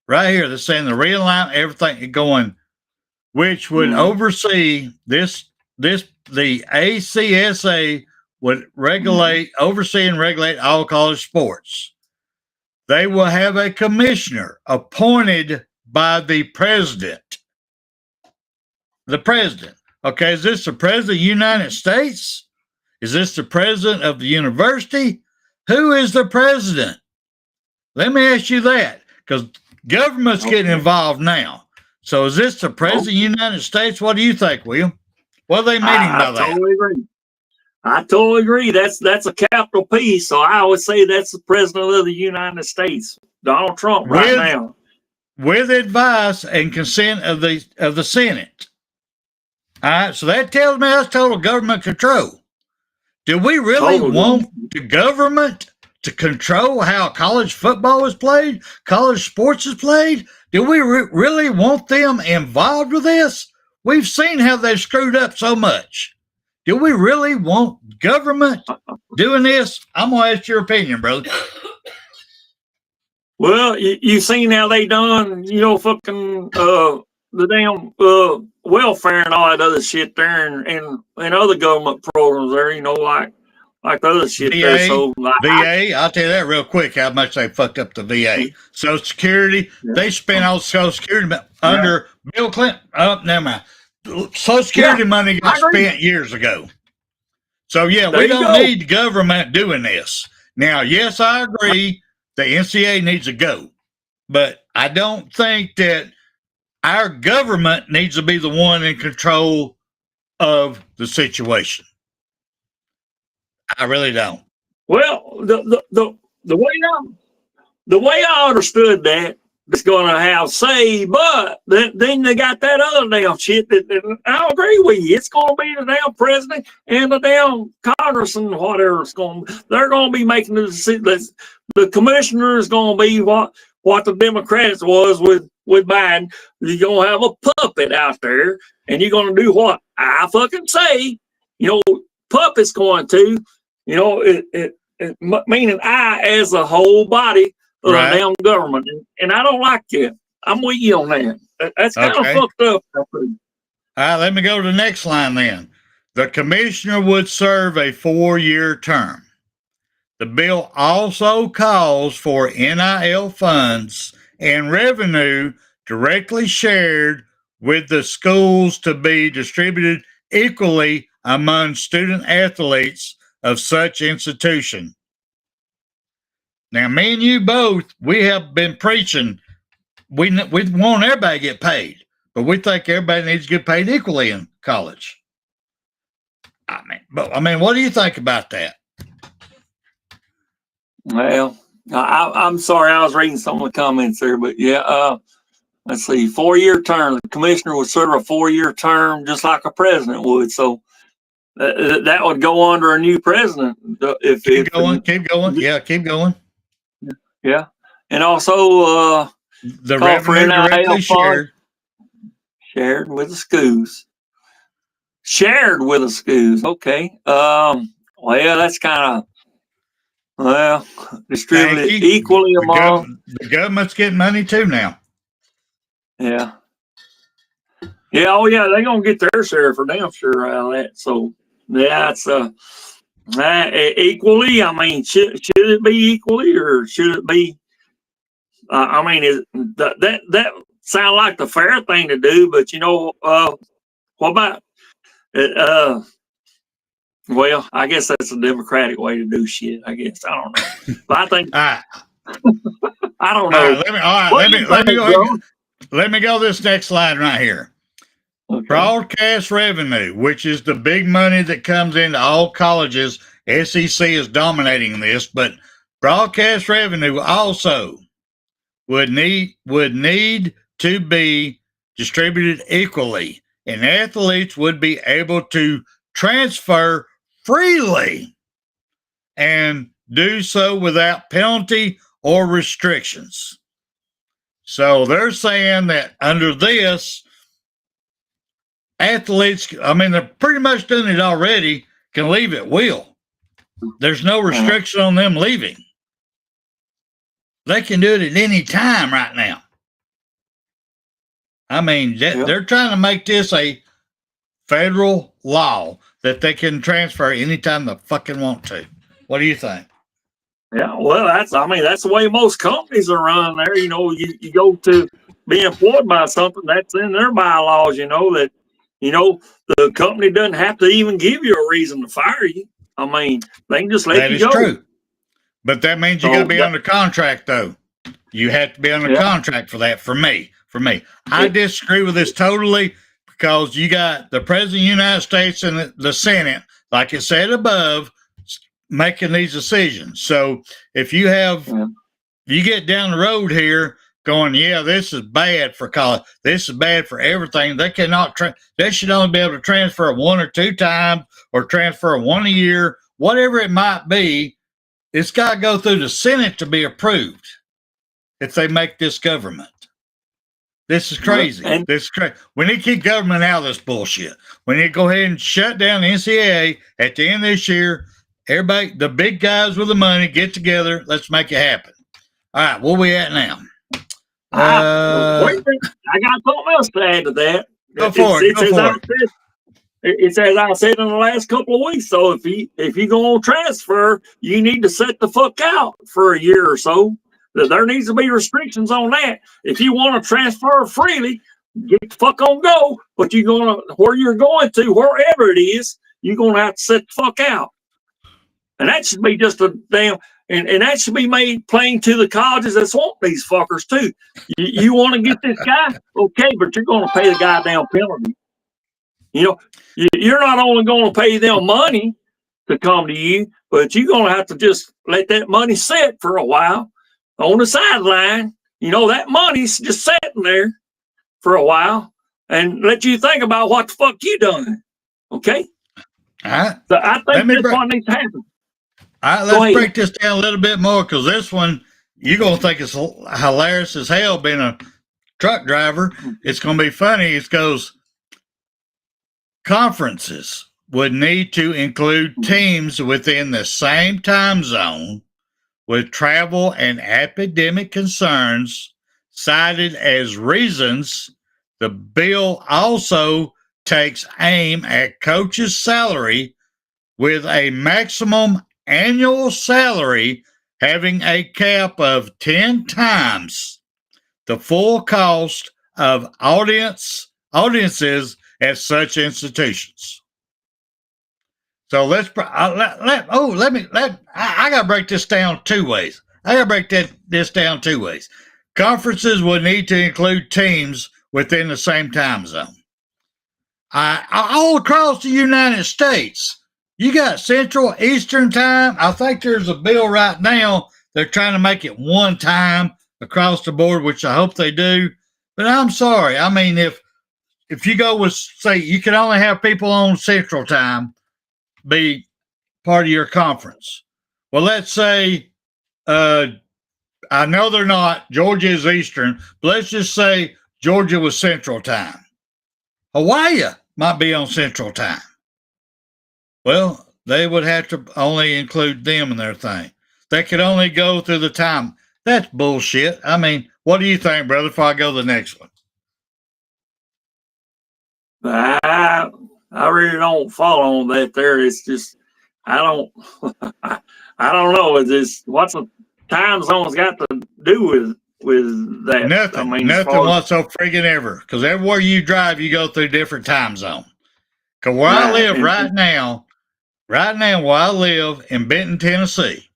right here, they're saying the realignment, everything going, which would oversee this, the ACSA would oversee and regulate all college sports. They will have a commissioner appointed by the president. The president. Okay, is this the president of the United States? Is this the president of the university? Who is the president? Let me ask you that, because government's getting involved now. So is this the president of the United States? What do you think, William? What are they meaning by that? I totally agree. That's a capital P. So I always say that's the president of the United States, Donald Trump, right now, with advice and consent of the Senate. All right, so that tells me that's total government control. Do we really want the government to control how college football is played, college sports is played? Do we really want them involved with this? We've seen how they've screwed up so much. Do we really want government doing this? I'm going to ask your opinion, brother. Well, you seen how they done, fucking the damn welfare and all that other shit there, and other government programs there, like the other shit VA, there. So VA, I'll tell you that real quick, how much they fucked up the VA. Social Security, they spent all Social Security under Bill Clinton. Oh, never mind. Social Security money got spent years ago. So, we don't need government doing this. Now, yes, I agree the NCAA needs to go. But I don't think that our government needs to be the one in control of the situation. I really don't. Well, the way I understood that, it's going to have say, but then they got that other damn shit that I agree with you. It's going to be the damn president and the damn Congress and whatever it's going. They're going to be making the decision. The commissioner is going to be what the Democrats was with Biden. You're going to have a puppet out there, and you're going to do what I fucking say. Puppet's going to, meaning I as a whole body of the damn government, and I don't like that. I'm with you on that. That's kind of fucked up. All right, let me go to the next line then. The commissioner would serve a 4-year term. The bill also calls for NIL funds and revenue directly shared with the schools to be distributed equally among student athletes of such institution. Now, me and you both, we have been preaching, we want everybody to get paid, but we think everybody needs to get paid equally in college. I mean, what do you think about that? Well, I'm sorry, I was reading some of the comments there, but yeah, let's see, 4-year term. The commissioner would serve a 4-year term just like a president would. So that would go under a new president. Keep going. Yeah, keep going. Yeah. And also The call for revenue NIL directly funds shared with the schools. Shared with the schools. Okay. Well, that's kind of distributed equally among. The government's getting money too now. Yeah. Yeah. Oh, yeah. They're gonna get their share for damn sure out of that. So yeah, it's equally. I mean, should it be equally or should it be? I mean, that sound like the fair thing to do, but what about? Well, I guess that's a democratic way to do shit. I guess I don't know, but I think I don't know. Let me go this next slide right here. Okay. Broadcast revenue, which is the big money that comes into all colleges. SEC is dominating this, but broadcast revenue also would need to be distributed equally, and athletes would be able to transfer freely and do so without penalty or restrictions. So they're saying that under this, athletes, I mean, they're pretty much doing it already, can leave at will. There's no restriction on them leaving. They can do it at any time right now. I mean, they're trying to make this a federal law that they can transfer anytime they fucking want to. What do you think? Yeah, well, that's the way most companies are run there. You go to be employed by something that's in their bylaws, that the company doesn't have to even give you a reason to fire you. I mean, they can just let you go. That is true. But that means you got to be under contract, though. You have to be under contract for that. For me, I disagree with this totally because you got the President of the United States and the Senate, like it said above, making these decisions. So if you get down the road here going, this is bad for college. This is bad for everything. They cannot. They should only be able to transfer 1 or 2 times or transfer 1 a year, whatever it might be. It's got to go through the Senate to be approved if they make this government. This is crazy. This is crazy. We need to keep government out of this bullshit. We need to go ahead and shut down the NCAA at the end of this year. Everybody, the big guys with the money, get together. Let's make it happen. All right, where we at now? I got something else to add to that. Go for it. It's as I said in the last couple of weeks. So if you go on transfer, you need to set the fuck out for a year or so. There needs to be restrictions on that. If you want to transfer freely, get the fuck on go. But where you're going to, wherever it is, you're gonna have to set the fuck out. And that should be just a damn. And that should be made plain to the colleges that want these fuckers too. You want to get this guy, okay, but you're going to pay the goddamn penalty. You're not only going to pay them money to come to you, but you're going to have to just let that money sit for a while on the sideline. That money's just sitting there for a while and let you think about what the fuck you done. Okay? All right. So I think that's what needs to happen. All right, let's break this down a little bit more because this one, you're going to think it's hilarious as hell being a truck driver. It's going to be funny. It goes, conferences would need to include teams within the same time zone with travel and academic concerns cited as reasons. The bill also takes aim at coaches' salary with a maximum annual salary having a cap of 10 times the full cost of audiences at such institutions. So I got to break this down 2 ways. This down 2 ways. Conferences would need to include teams within the same time zone. All across the United States, you got Central, Eastern time. I think there's a bill right now they're trying to make it one time across the board, which I hope they do. But I'm sorry. I mean, if you go with, say, you can only have people on Central Time be part of your conference. Well, let's say, I know they're not. Georgia is Eastern, but let's just say Georgia was Central Time. Hawaii might be on Central Time. Well, they would have to only include them in their thing. They could only go through the time. That's bullshit. I mean, what do you think, brother, before I go to the next one? I really don't follow on that there. It's just, I don't know. It's just, what's the time zone's got to do with that? Nothing. I mean, nothing whatsoever friggin' ever. Because everywhere you drive, you go through different time zone. Because where I live right now, where I live in Benton, Tennessee,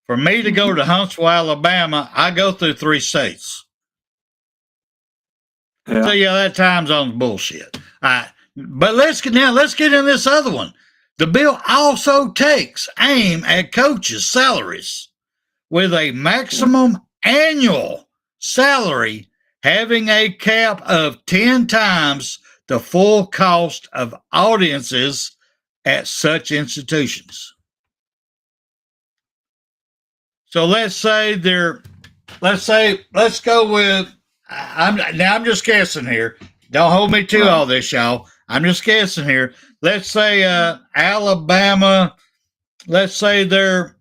for me to go to Huntsville, Alabama, I go through 3 states. Yeah. So yeah, that time zone's bullshit. All right. But let's get in this other one. The bill also takes aim at coaches' salaries with a maximum annual salary having a cap of 10 times the full cost of audiences at such institutions. So let's go with, I'm just guessing here. Don't hold me to all this, y'all. I'm just guessing here. Let's say Alabama, let's say their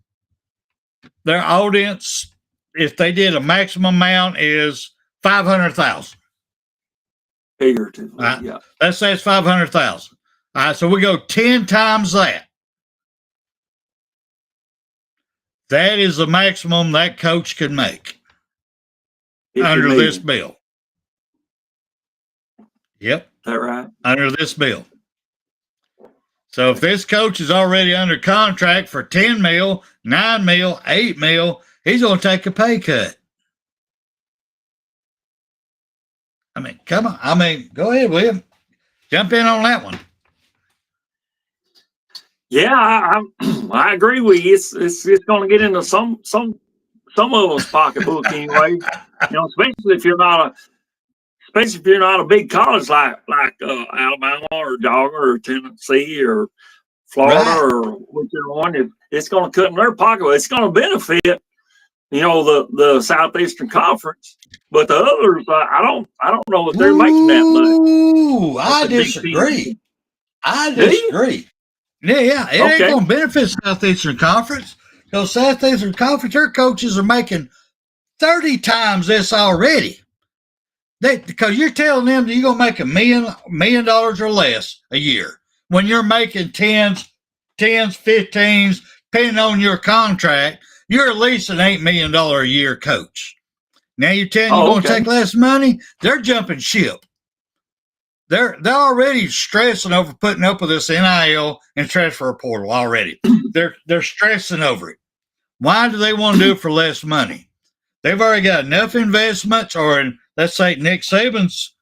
audience, if they did a maximum amount, is 500,000. Figuratively, yeah. Let's say it's 500,000. All right, so we go 10 times that. That is the maximum that coach could make under this bill. Yep. Is that right? Under this bill. So if this coach is already under contract for 10 mil, 9 mil, 8 mil, he's going to take a pay cut. I mean, come on. I mean, go ahead, William. Jump in on that one. Yeah, I agree with you. It's going to get into some of us pocketbook anyway. You know, especially if you're not a big college like Alabama or Georgia or Tennessee or Florida or whichever one. It's going to cut in their pocket. It's going to benefit, you know, the Southeastern Conference. But the others, I don't know if they're making that much. Ooh, I disagree. Yeah. It ain't going to benefit Southeastern Conference. Because Southeastern Conference, their coaches are making 30 times this already. Because you're telling them that you're going to make $1 million or less a year when you're making 10s, 15s, depending on your contract. You're at least an $8 million a year coach. Now you're telling you're going to take less money? They're jumping ship. They're already stressing over putting up with this NIL and transfer portal already. They're stressing over it. Why do they want to do it for less money? They've already got enough investments, or in, let's say, Nick Saban's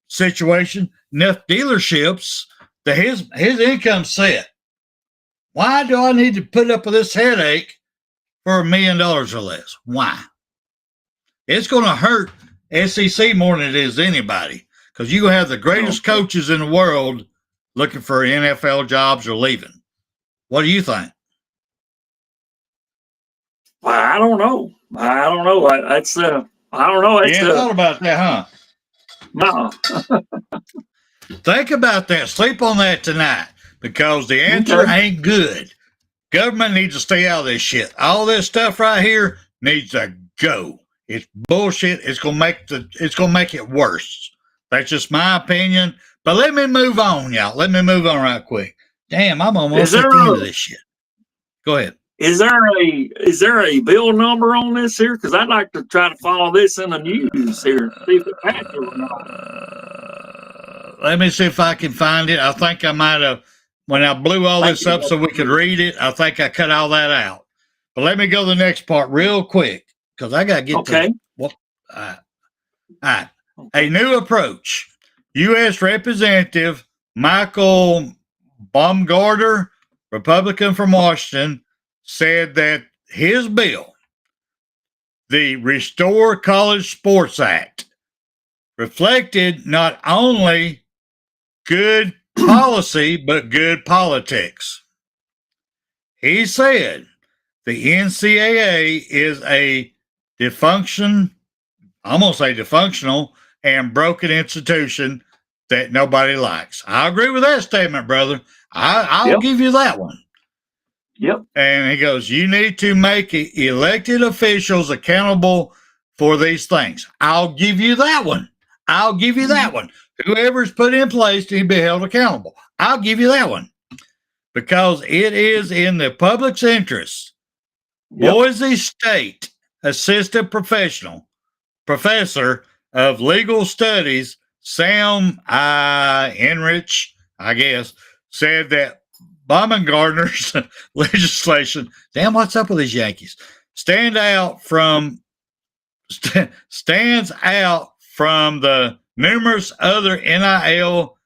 situation, enough dealerships that his income's set. Why do I need to put up with this headache for $1 million or less? Why? It's going to hurt SEC more than it is anybody, because you have the greatest coaches in the world looking for NFL jobs or leaving. What do you think? Well, I don't know. I don't know. I don't know. You ain't thought about that, huh? No. Think about that. Sleep on that tonight, because the answer ain't good. Government needs to stay out of this shit. All this stuff right here needs to go. It's bullshit. It's gonna make it worse. That's just my opinion. But let me move on, y'all. Let me move on right quick. Damn, I'm almost at the end of this shit. Go ahead. Is there a bill number on this here? Because I'd like to try to follow this in the news here, see if it passes or not. Let me see if I can find it. I think I might have, when I blew all this up so we could read it, I think I cut all that out. But let me go to the next part real quick, because I got to get to what. All right. A new approach. U.S. Representative Michael Baumgartner, Republican from Washington, said that his bill the Restore College Sports Act reflected not only good policy, but good politics. He said the NCAA is a dysfunctional and broken institution that nobody likes. I agree with that statement, brother. I'll give you that one. Yep. And he goes, you need to make elected officials accountable for these things. I'll give you that one. I'll give you that one. Whoever's put in place to be held accountable. I'll give you that one. Because it is in the public's interest. Yep. Boise State assistant professor of legal studies, Sam Enrich, I guess, said that Baumgartner's legislation, damn, what's up with these Yankees, stands out from the numerous other NIL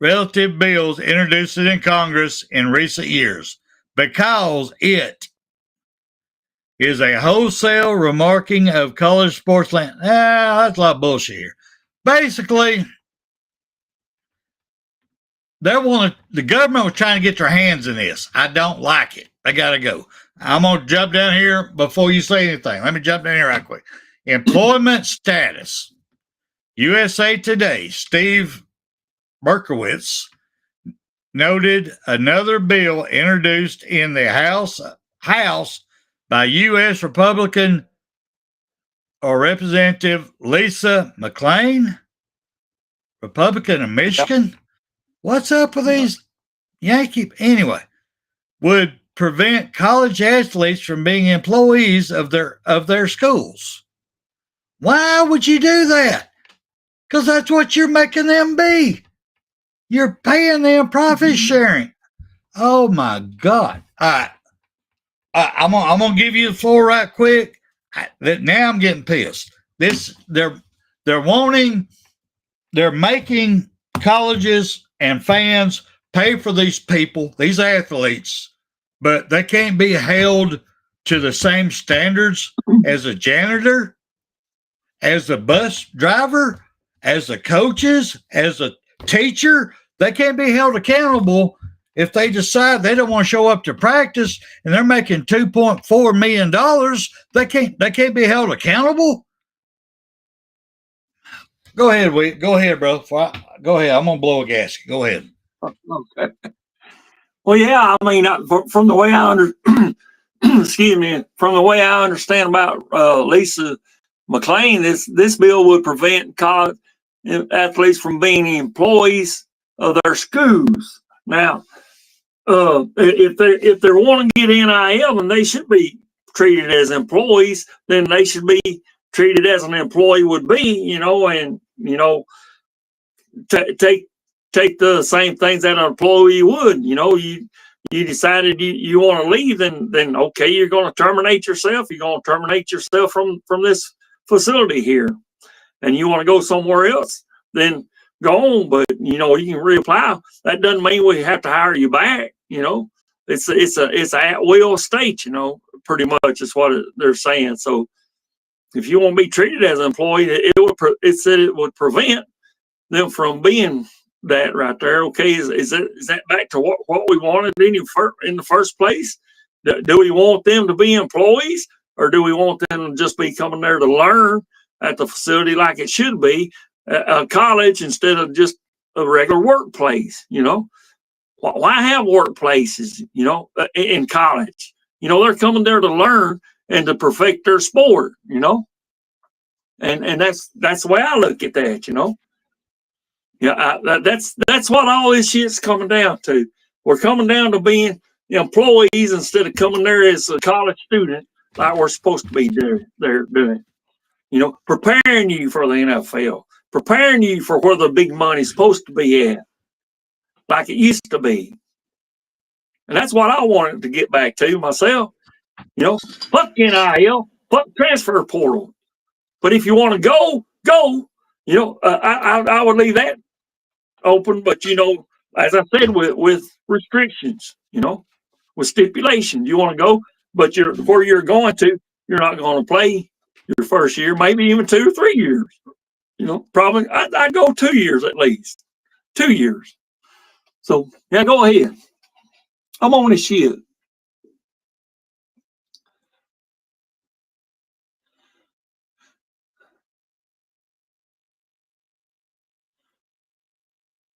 relative bills introduced in Congress in recent years because it is a wholesale remarking of college sports land. That's a lot of bullshit here. Basically, the government was trying to get their hands in this. I don't like it. I got to go. I'm going to jump down here before you say anything. Let me jump down here right quick. Employment status. USA Today, Steve Berkowitz noted another bill introduced in the House by U.S. Republican or Representative Lisa McClain, Republican of Michigan. What's up with these Yankee? Anyway, would prevent college athletes from being employees of their schools. Why would you do that? Because that's what you're making them be. You're paying them profit sharing. Oh my God! All right, I'm gonna give you the floor right quick. Now I'm getting pissed. They're making colleges and fans pay for these people, these athletes, but they can't be held to the same standards as a janitor, as a bus driver, as the coaches, as a teacher. They can't be held accountable if they decide they don't want to show up to practice and they're making $2.4 million. They can't be held accountable. Go ahead, Go ahead, bro. Go ahead. I'm gonna blow a gasket. Go ahead. Okay. Well, yeah. I mean, from the way from the way I understand about Lisa McClain, this bill would prevent college athletes from being employees of their schools. Now, if they want to get NIL, then they should be treated as employees. Then they should be treated as an employee would be, and take the same things that an employee would. You decided you want to leave, then okay, you're going to terminate yourself. You're going to terminate yourself from this facility here, and you want to go somewhere else, then go on. But you can reapply. That doesn't mean we have to hire you back. It's a at will state. Pretty much is what they're saying. So if you want to be treated as an employee, it said it would prevent them from being that right there. Okay, is that back to what we wanted in the first place? Do we want them to be employees, or do we want them to just be coming there to learn at the facility like it should be, a college instead of just a regular workplace? Why have workplaces? In college, they're coming there to learn and to perfect their sport. And that's the way I look at that. Yeah, that's what all this shit's coming down to. We're coming down to being employees instead of coming there as a college student like we're supposed to be doing. Preparing you for the NFL, preparing you for where the big money's supposed to be at, like it used to be. And that's what I wanted to get back to myself. Fuck NIL, fuck transfer portal. But if you want to go. I would leave that open, but as I said, with restrictions, with stipulations. You want to go, but where you're going to, you're not going to play your first year, maybe even 2 or 3 years. You know, probably I'd go 2 years at least. 2 years. So yeah, go ahead. I'm on this shit.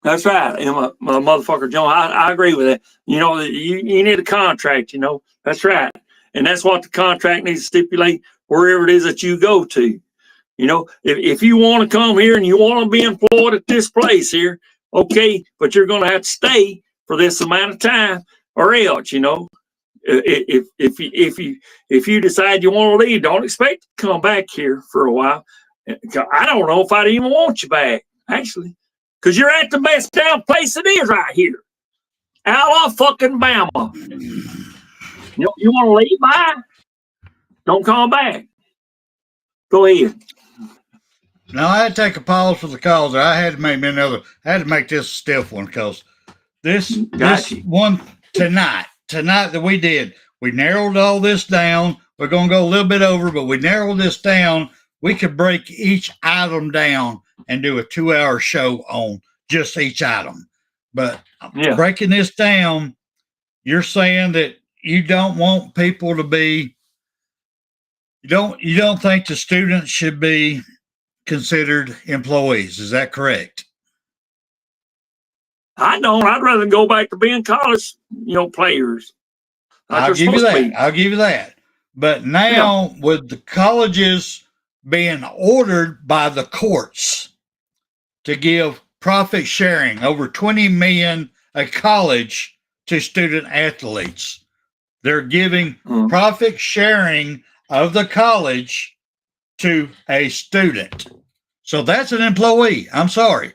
That's right, Emma, my motherfucker John. I agree with that. You know, you need a contract, you know. That's right. And that's what the contract needs to stipulate wherever it is that you go to. You know, if you want to come here and you want to be employed at this place here, okay, but you're going to have to stay for this amount of time or else, you know. If you decide you want to leave, don't expect to come back here for a while. I don't know if I'd even want you back, actually. Because you're at the best damn place it is right here. Outlaw fucking Bama. You know, you want to leave? Bye. Don't come back. Go ahead. Now I had to take a pause for the calls. I had to make me another. I had to make this a stiff one because this one tonight that we did, we narrowed all this down. We're going to go a little bit over, but we narrowed this down. We could break each item down and do a 2-hour show on just each item. But breaking this down, you're saying that you don't want people to be, you don't think the students should be considered employees. Is that correct? I don't. I'd rather go back to being college, you know, players. I'll give you that. I'll give you that. But now with the colleges being ordered by the courts to give profit sharing over $20 million a college to student athletes, they're giving profit sharing of the college to a student. So that's an employee. I'm sorry.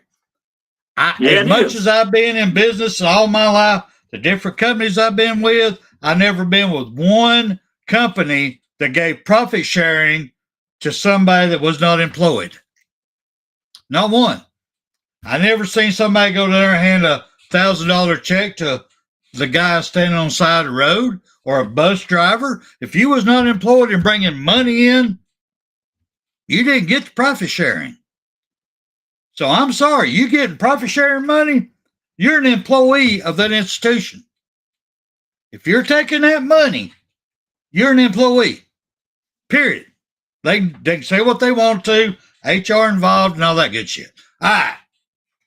As much as I've been in business all my life, the different companies I've been with, I've never been with one company that gave profit sharing to somebody that was not employed. Not one. I never seen somebody go there and hand a $1,000 check to the guy standing on the side of the road or a bus driver. If you was not employed and bringing money in, you didn't get the profit sharing. So I'm sorry, you getting profit sharing money, you're an employee of that institution. If you're taking that money, you're an employee. Period. They can say what they want to, HR involved and all that good shit. All right.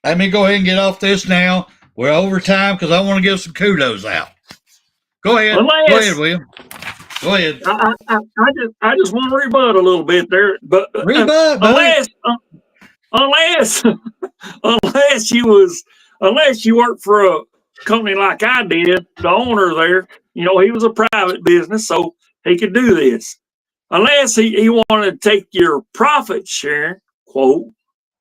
Let me go ahead and get off this now. We're over time because I want to give some kudos out. Go ahead. Go ahead, William. Go ahead. I just want to rebut a little bit there. But unless you work for a company like I did, the owner there, you know, he was a private business, so he could do this. Unless he wanted to take your profit sharing, quote,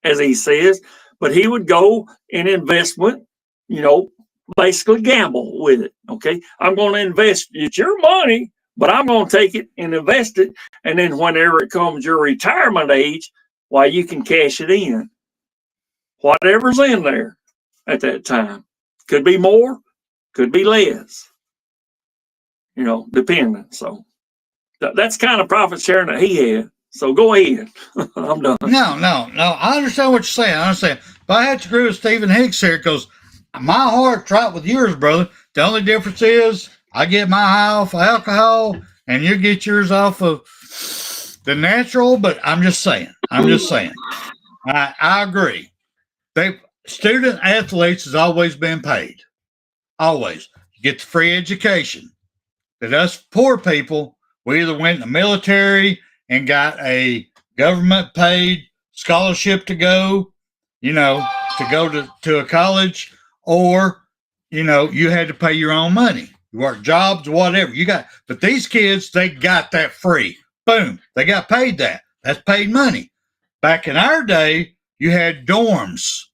as he says, but he would go in investment, you know, basically gamble with it. Okay. I'm going to invest. It's your money, but I'm going to take it and invest it. And then whenever it comes your retirement age, why, you can cash it in. Whatever's in there at that time. Could be more, could be less. You know, depending. So that's kind of profit sharing that he had. So go ahead. I'm done. No. I understand what you're saying. I understand. But I have to agree with Stephen Hicks here because my heart's right with yours, brother. The only difference is I get my high off of alcohol and you get yours off of the natural, but I'm just saying. I agree. Student athletes has always been paid. Always. You get the free education. But us poor people, we either went in the military and got a government paid scholarship to go, you know, to a college, or, you know, you had to pay your own money. You work jobs, whatever you got. But these kids, they got that free. Boom. They got paid that. That's paid money. Back in our day, you had dorms.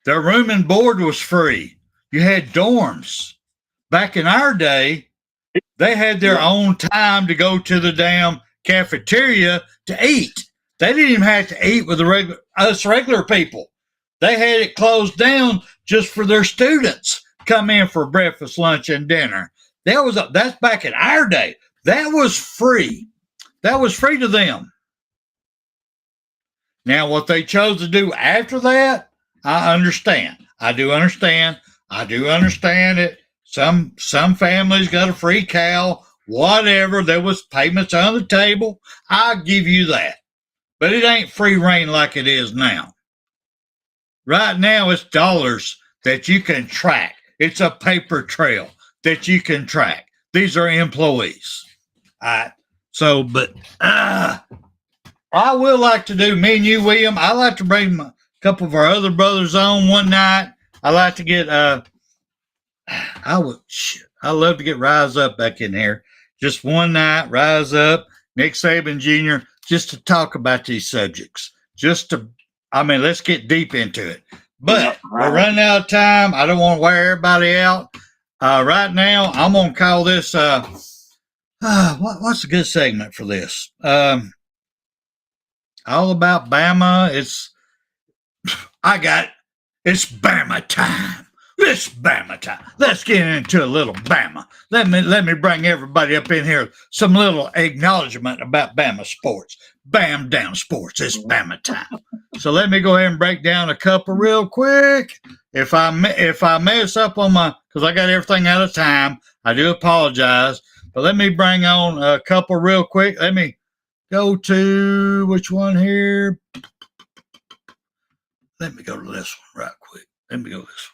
Their room and board was free. You had dorms. Back in our day, they had their own time to go to the damn cafeteria to eat. They didn't even have to eat with us regular people. They had it closed down just for their students come in for breakfast, lunch, and dinner. That's back in our day. That was free. That was free to them. Now, what they chose to do after that, I understand. I do understand it. Some families got a free cow, whatever. There was payments on the table. I'll give you that. But it ain't free reign like it is now. Right now, it's dollars that you can track. It's a paper trail that you can track. These are employees. All right. So, but I will like to do, me and you, William, I like to bring a couple of our other brothers on one night. I like to get, I love to get Rise Up back in here. Just one night, Rise Up, Nick Saban Jr., just to talk about these subjects. Let's get deep into it. But we're running out of time. I don't want to wear everybody out. Right now, I'm going to call this, what's a good segment for this? All about Bama. It's Bama time. It's Bama time. Let's get into a little Bama. Let me bring everybody up in here some little acknowledgement about BAMA Sports. Bam down sports. It's Bama time. So let me go ahead and break down a couple real quick. If I mess up on because I got everything out of time, I do apologize. But let me bring on a couple real quick. Let me go to which one here? Let me go to this one right quick. Let me go to this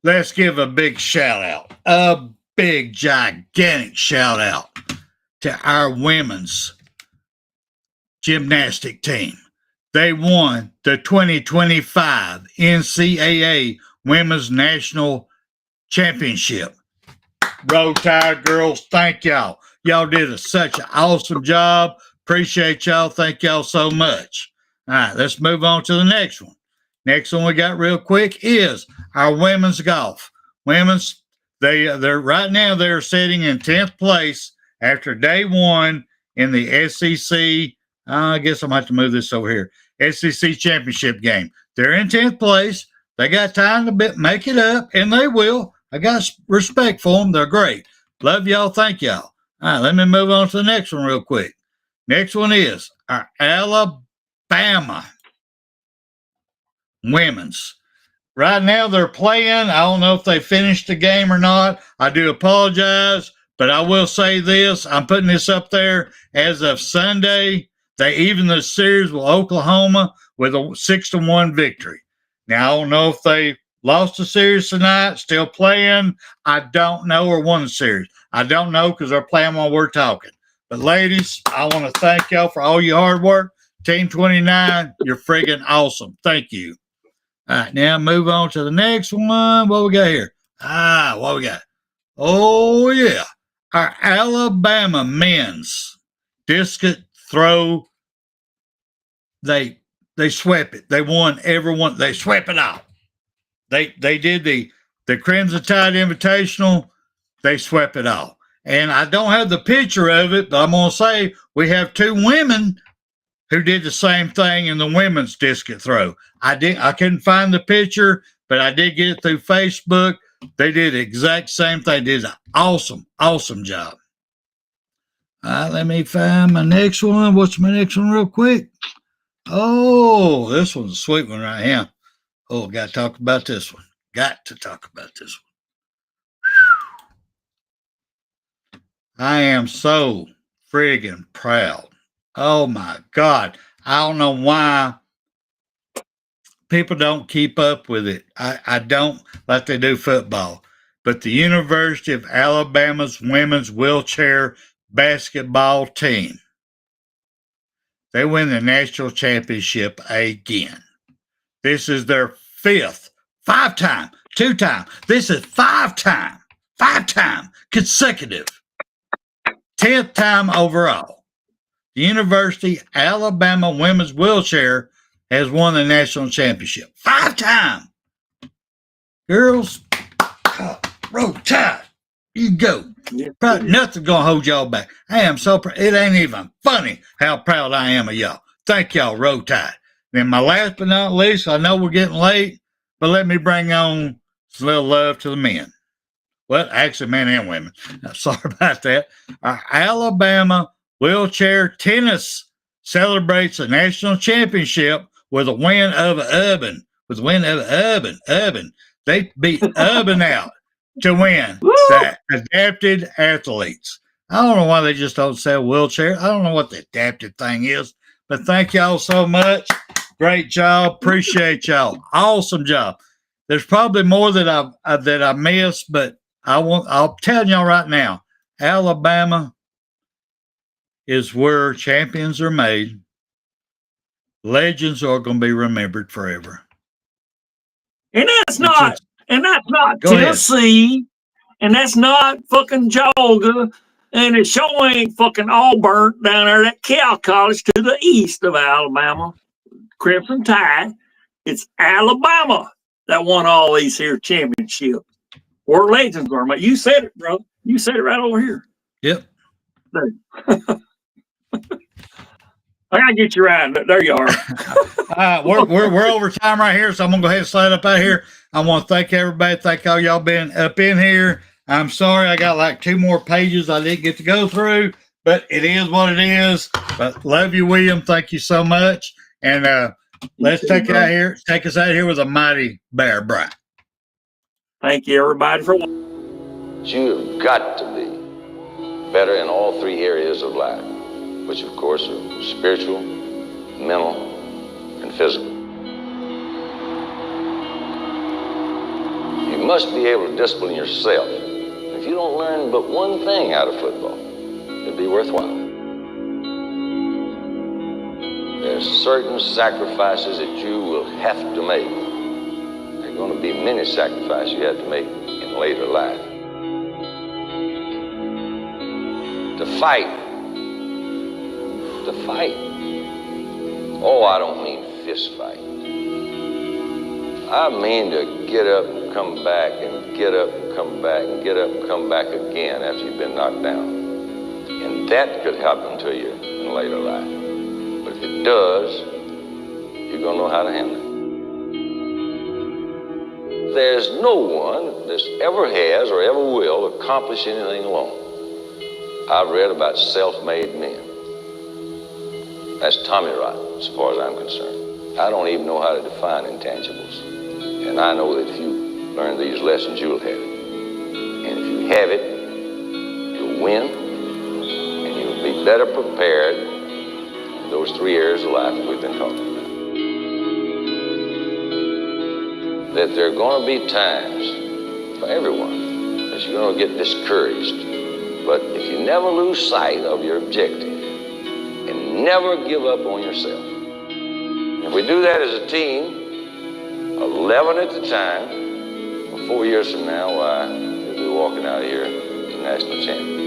one. Let's give a big shout out, a big, gigantic shout out to our women's gymnastic team. They won the 2025 NCAA Women's National Championship. Roll Tide girls, thank y'all. Y'all did such an awesome job. Appreciate y'all. Thank y'all so much. All right, let's move on to the next one. Next one we got real quick is our women's golf. They're right now they're sitting in 10th place after day one in the SEC. I guess I'm going to have to move this over here. SEC championship game. They're in 10th place. They got time to make it up, and they will. I got respect for them. They're great. Love y'all. Thank y'all. All right, let me move on to the next one real quick. Next one is our Alabama women's. Right now they're playing. I don't know if they finished the game or not. I do apologize, but I will say this. I'm putting this up there as of Sunday. They evened the series with Oklahoma with a 6-1 victory. Now, I don't know if they lost the series tonight, still playing. I don't know, or won the series. I don't know because they're playing while we're talking. But, ladies, I want to thank y'all for all your hard work. Team 29, you're friggin' awesome. Thank you. All right, now move on to the next one. What we got here? What we got? Oh, yeah. Our Alabama men's discus throw, they swept it. They won everyone. They swept it out. They did the Crimson Tide Invitational. They swept it all. And I don't have the picture of it, but I'm going to say we have two women who did the same thing in the women's discus throw. I couldn't find the picture, but I did get it through Facebook. They did the exact same thing. They did an awesome, awesome job. All right, let me find my next one. What's my next one real quick? Oh, this one's a sweet one right here. Oh, got to talk about this one. Got to talk about this one. I am so friggin' proud. Oh, my God. I don't know why people don't keep up with it. I don't like they do football. But the University of Alabama's women's wheelchair basketball team, they win the national championship again. This is their five-time consecutive, 10th time overall. The University of Alabama women's wheelchair has won the national championship. 5-time. Girls, roll tide. You go. Probably nothing's going to hold y'all back. I am so proud. It ain't even funny how proud I am of y'all. Thank y'all, roll tide. And my last but not least, I know we're getting late, but let me bring on some little love to the men. Well, actually, men and women. Sorry about that. Our Alabama wheelchair tennis celebrates a national championship with a win over Urban. With a win over Urban. They beat Urban out to win the adapted athletes. I don't know why they just don't sell wheelchairs. I don't know what the adapted thing is, but thank y'all so much. Great job. Appreciate y'all. Awesome job. There's probably more that I missed, but I'll tell y'all right now, Alabama is where champions are made. Legends are going to be remembered forever. And that's not Tennessee, ahead. and that's not fucking Georgia, and it sure ain't fucking Auburn down there at Cal College to the east of Alabama. Crimson Tide. It's Alabama that won all these here championships. Where legends are, mate. You said it, bro. You said it right over here. Yep. I gotta get you right. There you are. We're over time right here, so I'm gonna go ahead and slide up out here. I want to thank everybody. Thank all y'all been up in here. I'm sorry I got like 2 more pages I didn't get to go through, but it is what it is. But love you, William. Thank you so much. And let's take us out here with a mighty Bear Bryant. Thank you, everybody, for watching. You've got to be better in all 3 areas of life, which of course are spiritual, mental, and physical. You must be able to discipline yourself. If you don't learn but one thing out of football, it'd be worthwhile. There's certain sacrifices that you will have to make. There are going to be many sacrifices you have to make in later life. To fight. Oh, I don't mean fist fight. I mean to get up and come back and get up and come back and get up and come back again after you've been knocked down. And that could happen to you in later life. But if it does, you're going to know how to handle it. There's no one that ever has or ever will accomplish anything alone. I've read about self-made men. That's Tommy rot, as far as I'm concerned. I don't even know how to define intangibles. And I know that if you learn these lessons, you'll have it. And if you have it, you'll win, and you'll be better prepared in those 3 areas of life that we've been talking about. That there are going to be times for everyone that you're going to get discouraged. But if you never lose sight of your objective, and never give up on yourself. If we do that as a team, 11 at the time, 4 years from now, why, we'll be walking out of here as national champions.